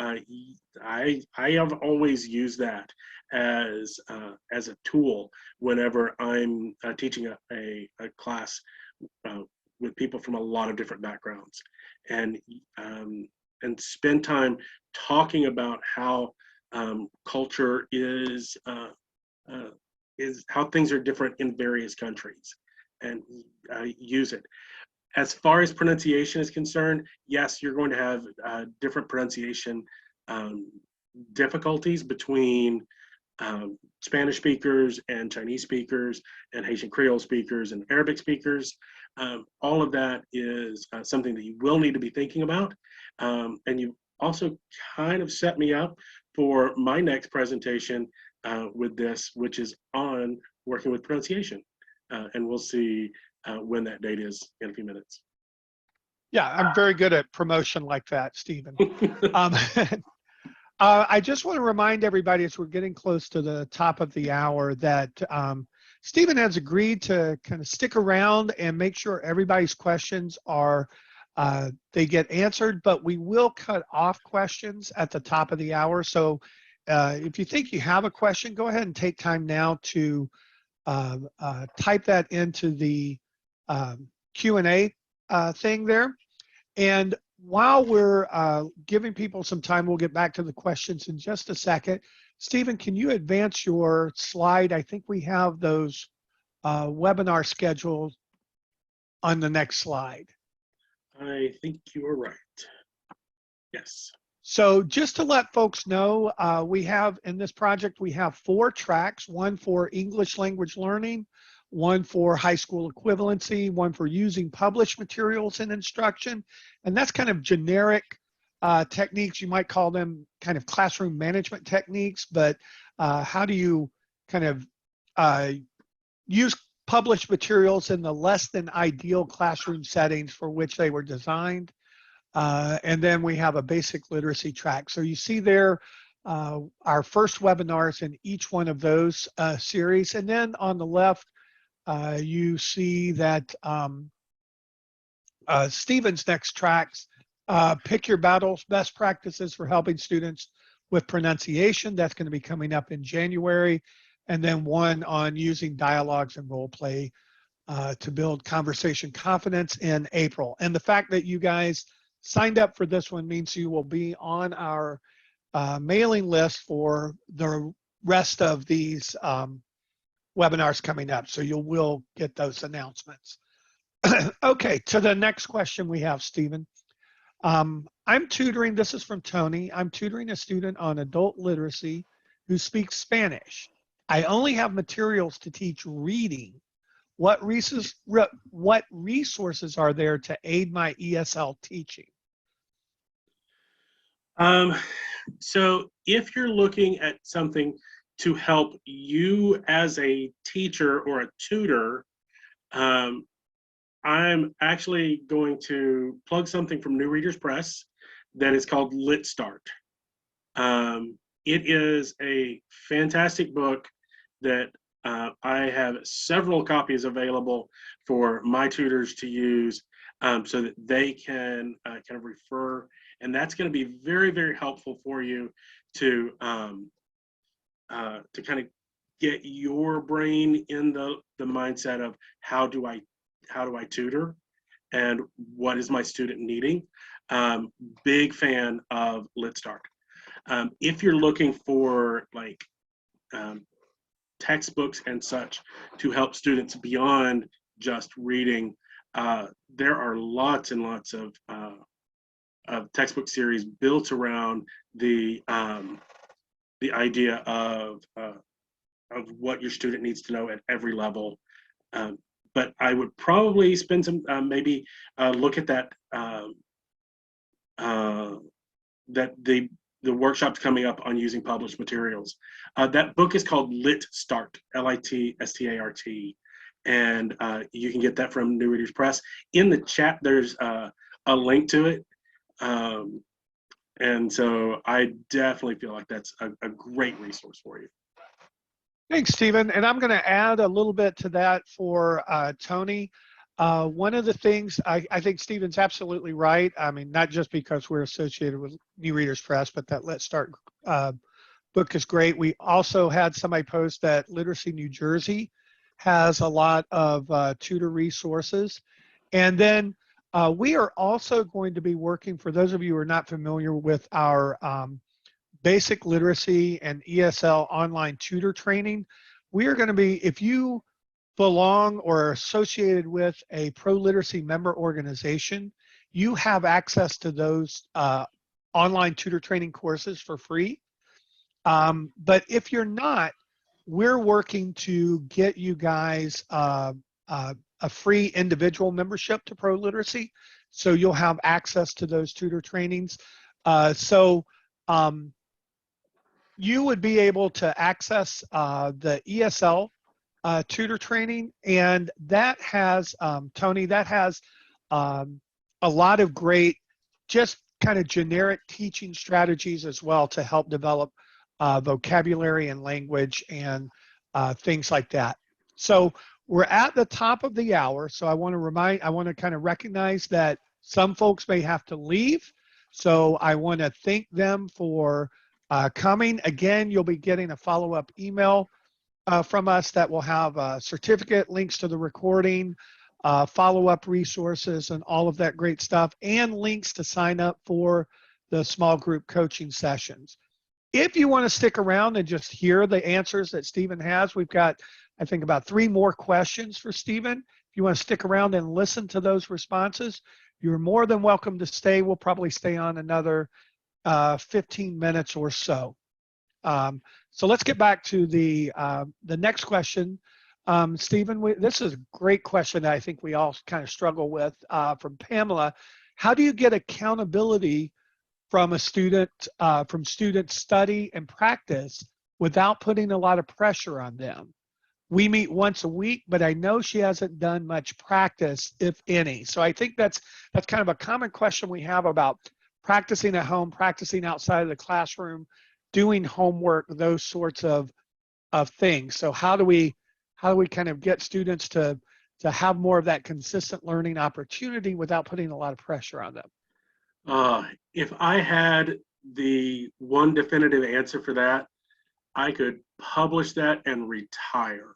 I have always used that as a tool whenever I'm teaching a class with people from a lot of different backgrounds, and spend time talking about how culture is how things are different in various countries, and use it. As far as pronunciation is concerned, yes, you're going to have different pronunciation difficulties between Spanish speakers and Chinese speakers and Haitian Creole speakers and Arabic speakers. All of that is something that you will need to be thinking about, and you also kind of set me up for my next presentation with this, which is on working with pronunciation. And we'll see when that date is in a few minutes. Yeah, I'm very good at promotion like that, Stephen. I just want to remind everybody as we're getting close to the top of the hour that Stephen has agreed to kind of stick around and make sure everybody's questions are they get answered, but we will cut off questions at the top of the hour. So if you think you have a question, go ahead and take time now to type that into the Q&A thing there. And while we're giving people some time, we'll get back to the questions in just a second. Stephen, can you advance your slide? I think we have those webinar scheduled on the next slide. I think you are right. Yes. So just to let folks know, we have in this project, we have 4 tracks, one for English language learning, one for high school equivalency, one for using published materials in instruction. And that's kind of generic techniques. You might call them kind of classroom management techniques, but how do you kind of use published materials in the less than ideal classroom settings for which they were designed. And then we have a basic literacy track. So you see there our first webinars in each one of those series. And then on the left, you see that Stephen's next tracks, Pick Your Battles, Best Practices for Helping Students with Pronunciation. That's going to be coming up in January. And then one on using dialogues and role play to build conversation confidence in April. And the fact that you guys signed up for this one means you will be on our mailing list for the rest of these webinars coming up. So you will get those announcements. Okay, to the next question we have, Stephen. I'm tutoring, this is from Tony. I'm tutoring a student on adult literacy who speaks Spanish. I only have materials to teach reading. What resources are there to aid my ESL teaching? So if you're looking at something to help you as a teacher or a tutor, I'm actually going to plug something from New Readers Press that is called Lit Start. It is a fantastic book that I have several copies available for my tutors to use so that they can kind of refer, and that's going to be very, very helpful for you to kind of get your brain in the mindset of how do I tutor and what is my student needing. Big fan of Lit Start. If you're looking for like textbooks and such to help students beyond just reading, there are lots and lots of textbook series built around the idea of what your student needs to know at every level. But I would probably spend some maybe look at that the workshops coming up on using published materials. That book is called Lit Start, L-I-T-S-T-A-R-T, and you can get that from New Readers Press. In the chat, there's a link to it, and so I definitely feel like that's a great resource for you. Thanks, Stephen. And I'm going to add a little bit to that for Tony. One of the things, I think Stephen's absolutely right. I mean, not just because we're associated with New Readers Press, but that Let's Start book is great. We also had somebody post that Literacy New Jersey has a lot of tutor resources. And then we are also going to be working, for those of you who are not familiar with our basic literacy and ESL online tutor training, we are going to be, if you belong or are associated with a pro-literacy member organization, you have access to those online tutor training courses for free. But if you're not, we're working to get you guys a free individual membership to pro-literacy, so you'll have access to those tutor trainings. So you would be able to access the ESL tutor training, and that has, Tony, that has a lot of great, just kind of generic teaching strategies as well to help develop vocabulary and language and things like that. So we're at the top of the hour. So I want to kind of recognize that some folks may have to leave. So I want to thank them for coming. Again, you'll be getting a follow-up email from us that will have a certificate, links to the recording, follow-up resources, and all of that great stuff, and links to sign up for the small group coaching sessions. If you want to stick around and just hear the answers that Stephen has, we've got, I think, about 3 more questions for Stephen. If you want to stick around and listen to those responses, you're more than welcome to stay. We'll probably stay on another 15 minutes or so. So let's get back to the next question. Stephen, this is a great question that I think we all kind of struggle with from Pamela. How do you get accountability from a student, from student study and practice without putting a lot of pressure on them? We meet once a week, but I know she hasn't done much practice, if any. So I think that's kind of a common question we have about practicing at home, practicing outside of the classroom, doing homework, those sorts of things. So how do we kind of get students to have more of that consistent learning opportunity without putting a lot of pressure on them? If I had the one definitive answer for that, I could publish that and retire.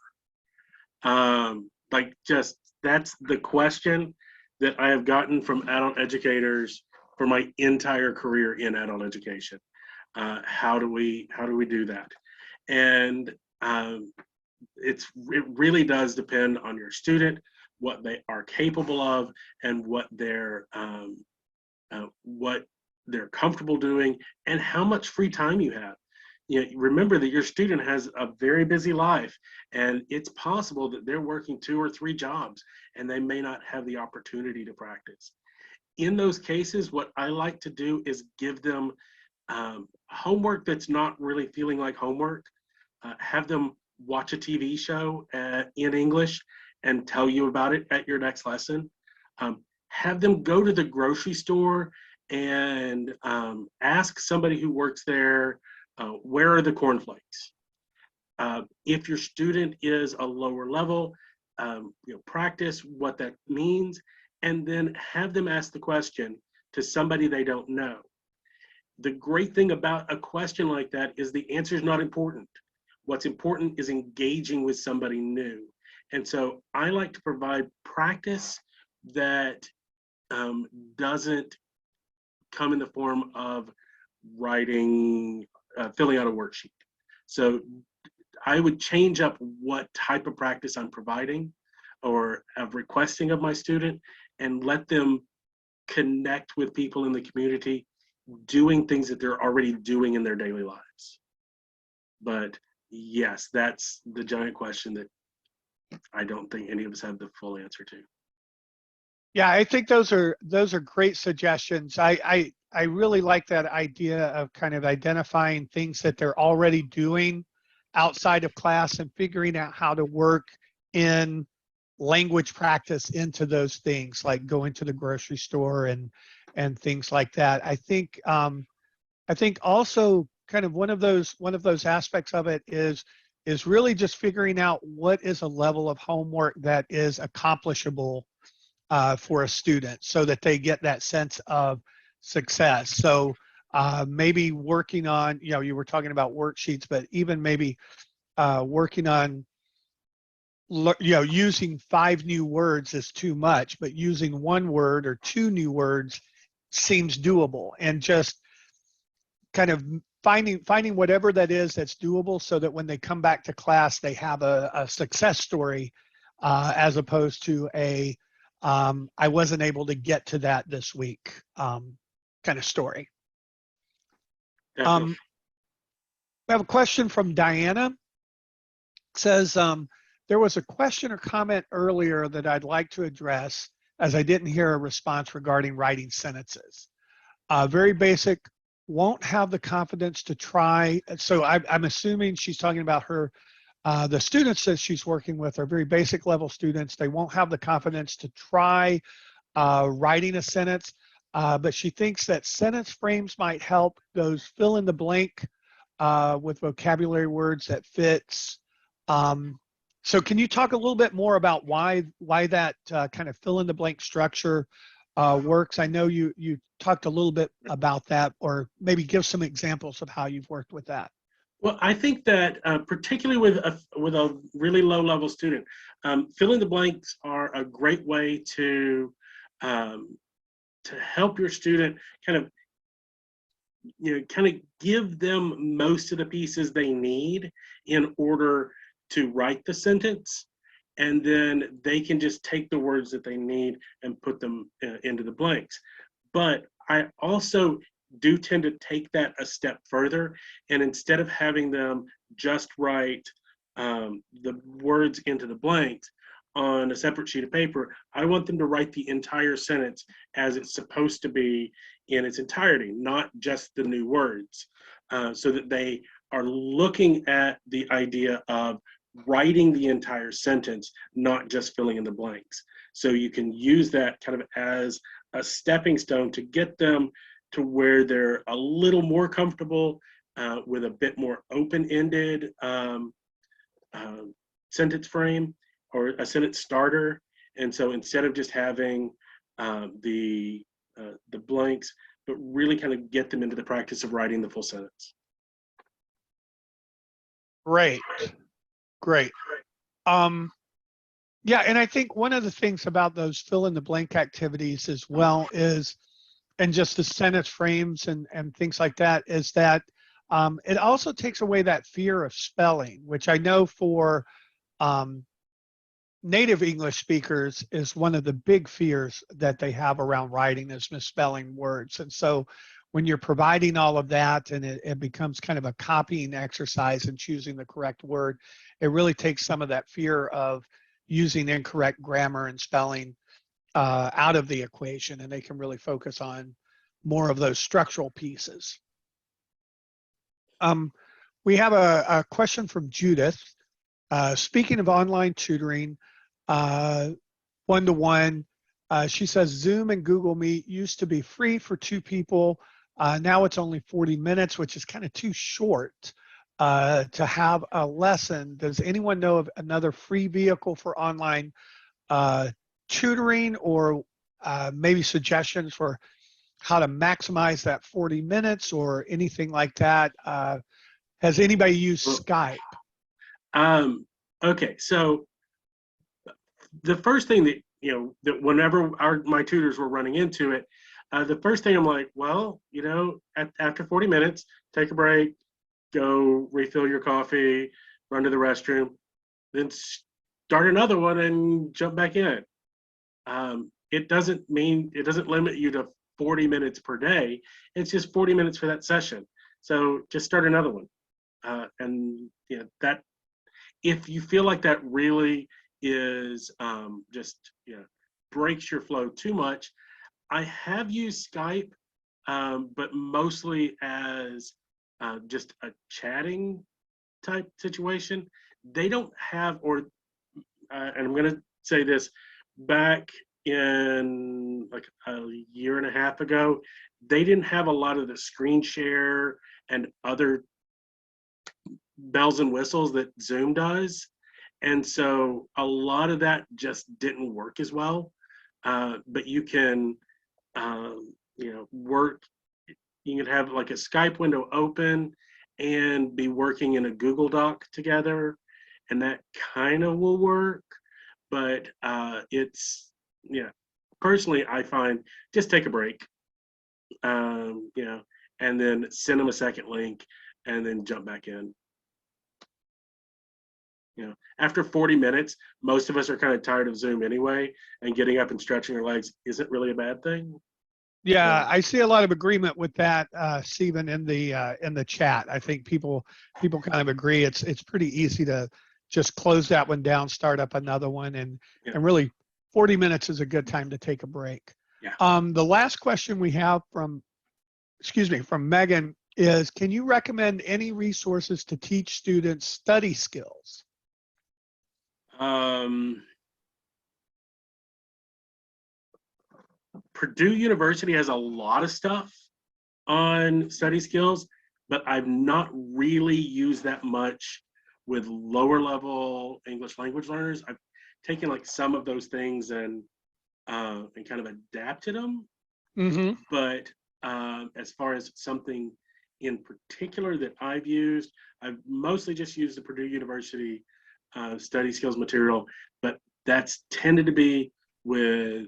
That's the question that I have gotten from adult educators for my entire career in adult education. How do we do that? And it really does depend on your student, what they are capable of, and what they're comfortable doing, and how much free time you have. You know, remember that your student has a very busy life, and it's possible that they're working 2 or 3 jobs and they may not have the opportunity to practice. In those cases, what I like to do is give them homework that's not really feeling like homework. Have them watch a TV show in English and tell you about it at your next lesson. Have them go to the grocery store and ask somebody who works there, where are the cornflakes? If your student is a lower level, practice what that means, and then have them ask the question to somebody they don't know. The great thing about a question like that is the answer is not important. What's important is engaging with somebody new. And so I like to provide practice that doesn't come in the form of writing, filling out a worksheet. So I would change up what type of practice I'm providing or requesting of my student, and let them connect with people in the community doing things that they're already doing in their daily lives. But yes, that's the giant question that I don't think any of us have the full answer to. Yeah, I think those are great suggestions. I really like that idea of kind of identifying things that they're already doing outside of class and figuring out how to work in language practice into those things, like going to the grocery store and things like that. I think also kind of one of those aspects of it is really just figuring out what is a level of homework that is accomplishable for a student, so that they get that sense of success. So maybe working on, you were talking about worksheets, but even maybe working on, using 5 new words is too much, but using 1 word or 2 new words seems doable, and just kind of finding whatever that is that's doable, so that when they come back to class, they have a success story, as opposed to I wasn't able to get to that this week kind of story. I have a question from Diana. It says, there was a question or comment earlier that I'd like to address, as I didn't hear a response regarding writing sentences. Very basic won't have the confidence to try. So I'm assuming she's talking about her, the students that she's working with are very basic level students. They won't have the confidence to try writing a sentence, but she thinks that sentence frames might help. Those fill in the blank with vocabulary words that fits. So can you talk a little bit more about why that kind of fill in the blank structure works? I know you talked a little bit about that, or maybe give some examples of how you've worked with that. Well, I think that particularly with a really low level student, fill in the blanks are a great way to help your student kind of give them most of the pieces they need in order to write the sentence, and then they can just take the words that they need and put them into the blanks. But I also do tend to take that a step further, and instead of having them just write the words into the blanks on a separate sheet of paper, I want them to write the entire sentence as it's supposed to be in its entirety, not just the new words, so that they are looking at the idea of writing the entire sentence, not just filling in the blanks. So you can use that kind of as a stepping stone to get them to where they're a little more comfortable with a bit more open-ended sentence frame or a sentence starter. And so instead of just having the blanks, but really kind of get them into the practice of writing the full sentence. Great. Yeah, and I think one of the things about those fill in the blank activities as well is, and just the sentence frames and things like that, is that it also takes away that fear of spelling, which I know for native English speakers is one of the big fears that they have around writing, is misspelling words. And so when you're providing all of that and it becomes kind of a copying exercise and choosing the correct word, it really takes some of that fear of using incorrect grammar and spelling out of the equation, and they can really focus on more of those structural pieces. We have a question from Judith. Speaking of online tutoring, one-to-one, she says Zoom and Google Meet used to be free for 2 people. Now it's only 40 minutes, which is kind of too short to have a lesson. Does anyone know of another free vehicle for online tutoring, or maybe suggestions for how to maximize that 40 minutes or anything like that? Has anybody used Skype? Okay, so the first thing that whenever my tutors were running into it, the first thing I'm like, well, after 40 minutes, take a break, go refill your coffee, run to the restroom, then start another one and jump back in. It doesn't limit you to 40 minutes per day. It's just 40 minutes for that session. So just start another one. And that, if you feel like that really is just breaks your flow too much, I have used Skype, but mostly as just a chatting type situation. They don't have, and I'm going to say this, back in like a year and a half ago, they didn't have a lot of the screen share and other bells and whistles that Zoom does. And so a lot of that just didn't work as well. But you can, work, you can have like a Skype window open and be working in a Google Doc together, and that kind of will work. But personally, I find just take a break, and then send them a second link and then jump back in. After 40 minutes, most of us are kind of tired of Zoom anyway, and getting up and stretching our legs isn't really a bad thing. Yeah, I see a lot of agreement with that, Stephen, in the chat. I think people kind of agree. It's pretty easy to just close that one down, start up another one, and really 40 minutes is a good time to take a break. Yeah. The last question we have from excuse me, from Megan is, can you recommend any resources to teach students study skills? Purdue University has a lot of stuff on study skills, but I've not really used that much with lower level English language learners. I've taken like some of those things and kind of adapted them. Mm-hmm. But as far as something in particular that I've used, I've mostly just used the Purdue University study skills material, but that's tended to be with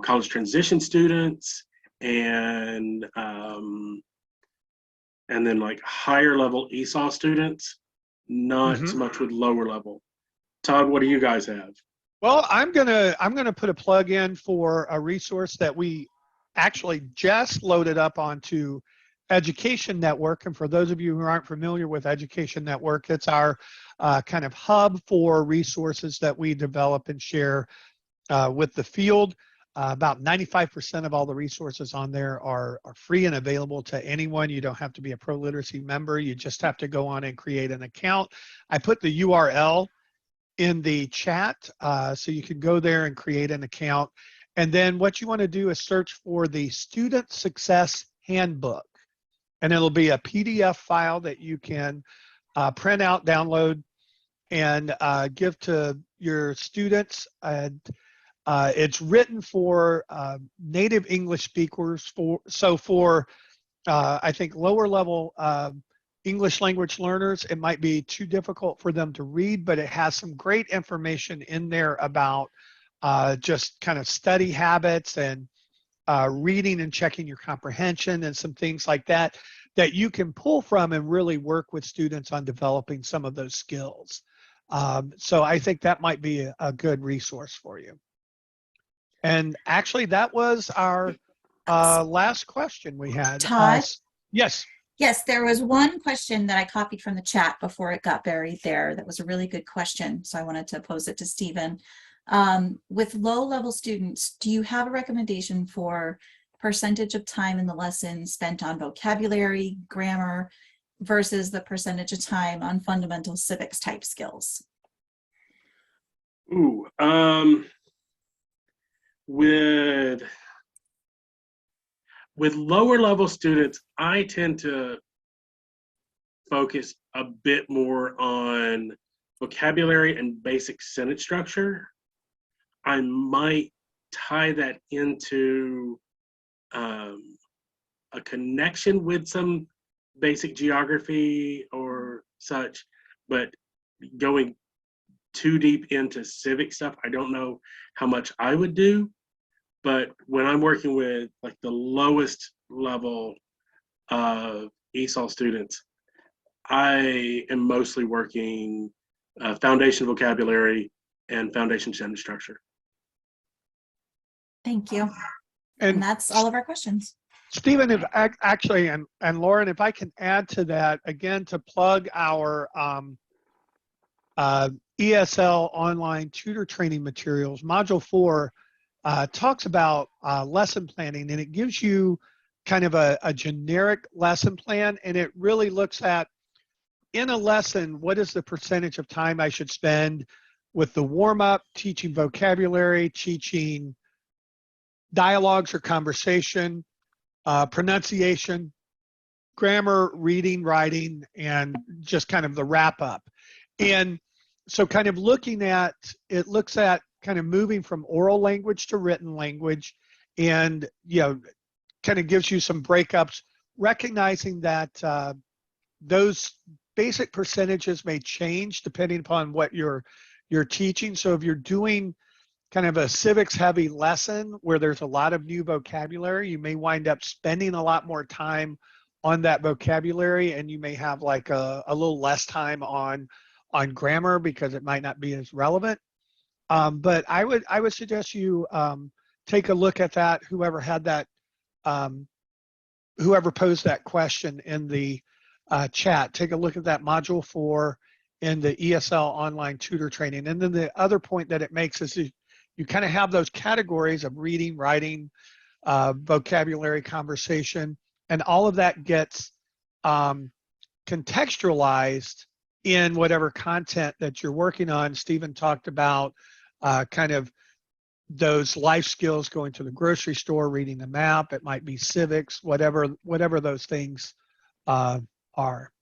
college transition students and then like higher level ESOL students, not Mm-hmm. so much with lower level. Todd, what do you guys have? Well, I'm gonna put a plug in for a resource that we actually just loaded up onto Education Network. And for those of you who aren't familiar with Education Network, it's our kind of hub for resources that we develop and share with the field. About 95% of all the resources on there are free and available to anyone. You don't have to be a pro literacy member. You just have to go on and create an account. I put the URL in the chat, so you can go there and create an account. And then what you want to do is search for the Student Success Handbook. And it'll be a PDF file that you can print out, download, and give to your students. And it's written for native English speakers. For I think lower level English language learners, it might be too difficult for them to read, but it has some great information in there about just kind of study habits and reading and checking your comprehension and some things like that that you can pull from and really work with students on developing some of those skills. So I think that might be a good resource for you. And actually, that was our last question we had. Todd? Yes. Yes, there was one question that I copied from the chat before it got buried there. That was a really good question, so I wanted to pose it to Stephen. With low-level students, do you have a recommendation for percentage of time in the lesson spent on vocabulary, grammar, versus the percentage of time on fundamental civics type skills? Ooh, with lower level students, I tend to focus a bit more on vocabulary and basic sentence structure. I might tie that into a connection with some basic geography or such, but going too deep into civic stuff, I don't know how much I would do. But when I'm working with like the lowest level of ESOL students, I am mostly working foundation vocabulary and foundation sentence structure. Thank you. And that's all of our questions. Stephen, if actually, and Lauren, if I can add to that, again, to plug our ESL online tutor training materials, Module 4 talks about lesson planning, and it gives you kind of a generic lesson plan, and it really looks at, in a lesson, what is the percentage of time I should spend with the warm-up, teaching vocabulary, teaching dialogues or conversation, pronunciation, grammar, reading, writing, and just kind of the wrap-up. And so kind of looking at, it looks at kind of moving from oral language to written language, and kind of gives you some breakups, recognizing that those basic percentages may change depending upon what you're teaching. So if you're doing kind of a civics heavy lesson where there's a lot of new vocabulary, you may wind up spending a lot more time on that vocabulary, and you may have like a little less time on grammar because it might not be as relevant. But I would suggest you take a look at that. Whoever had that, whoever posed that question in the chat, take a look at that Module 4 in the ESL online tutor training. And then the other point that it makes is you kind of have those categories of reading, writing, vocabulary conversation, and all of that gets contextualized in whatever content that you're working on. Stephen talked about kind of those life skills, going to the grocery store, reading the map. It might be civics, whatever those things are.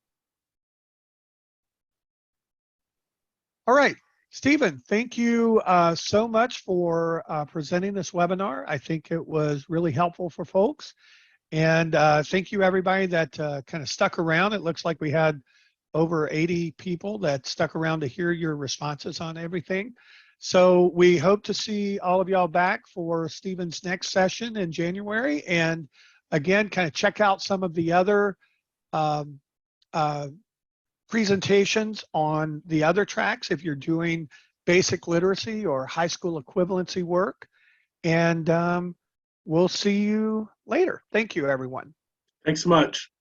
All right, Stephen, thank you so much for presenting this webinar. I think it was really helpful for folks. And thank you everybody that kind of stuck around. It looks like we had over 80 people that stuck around to hear your responses on everything. So we hope to see all of y'all back for Stephen's next session in January. And again, kind of check out some of the other presentations on the other tracks if you're doing basic literacy or high school equivalency work. And we'll see you later. Thank you, everyone. Thanks so much.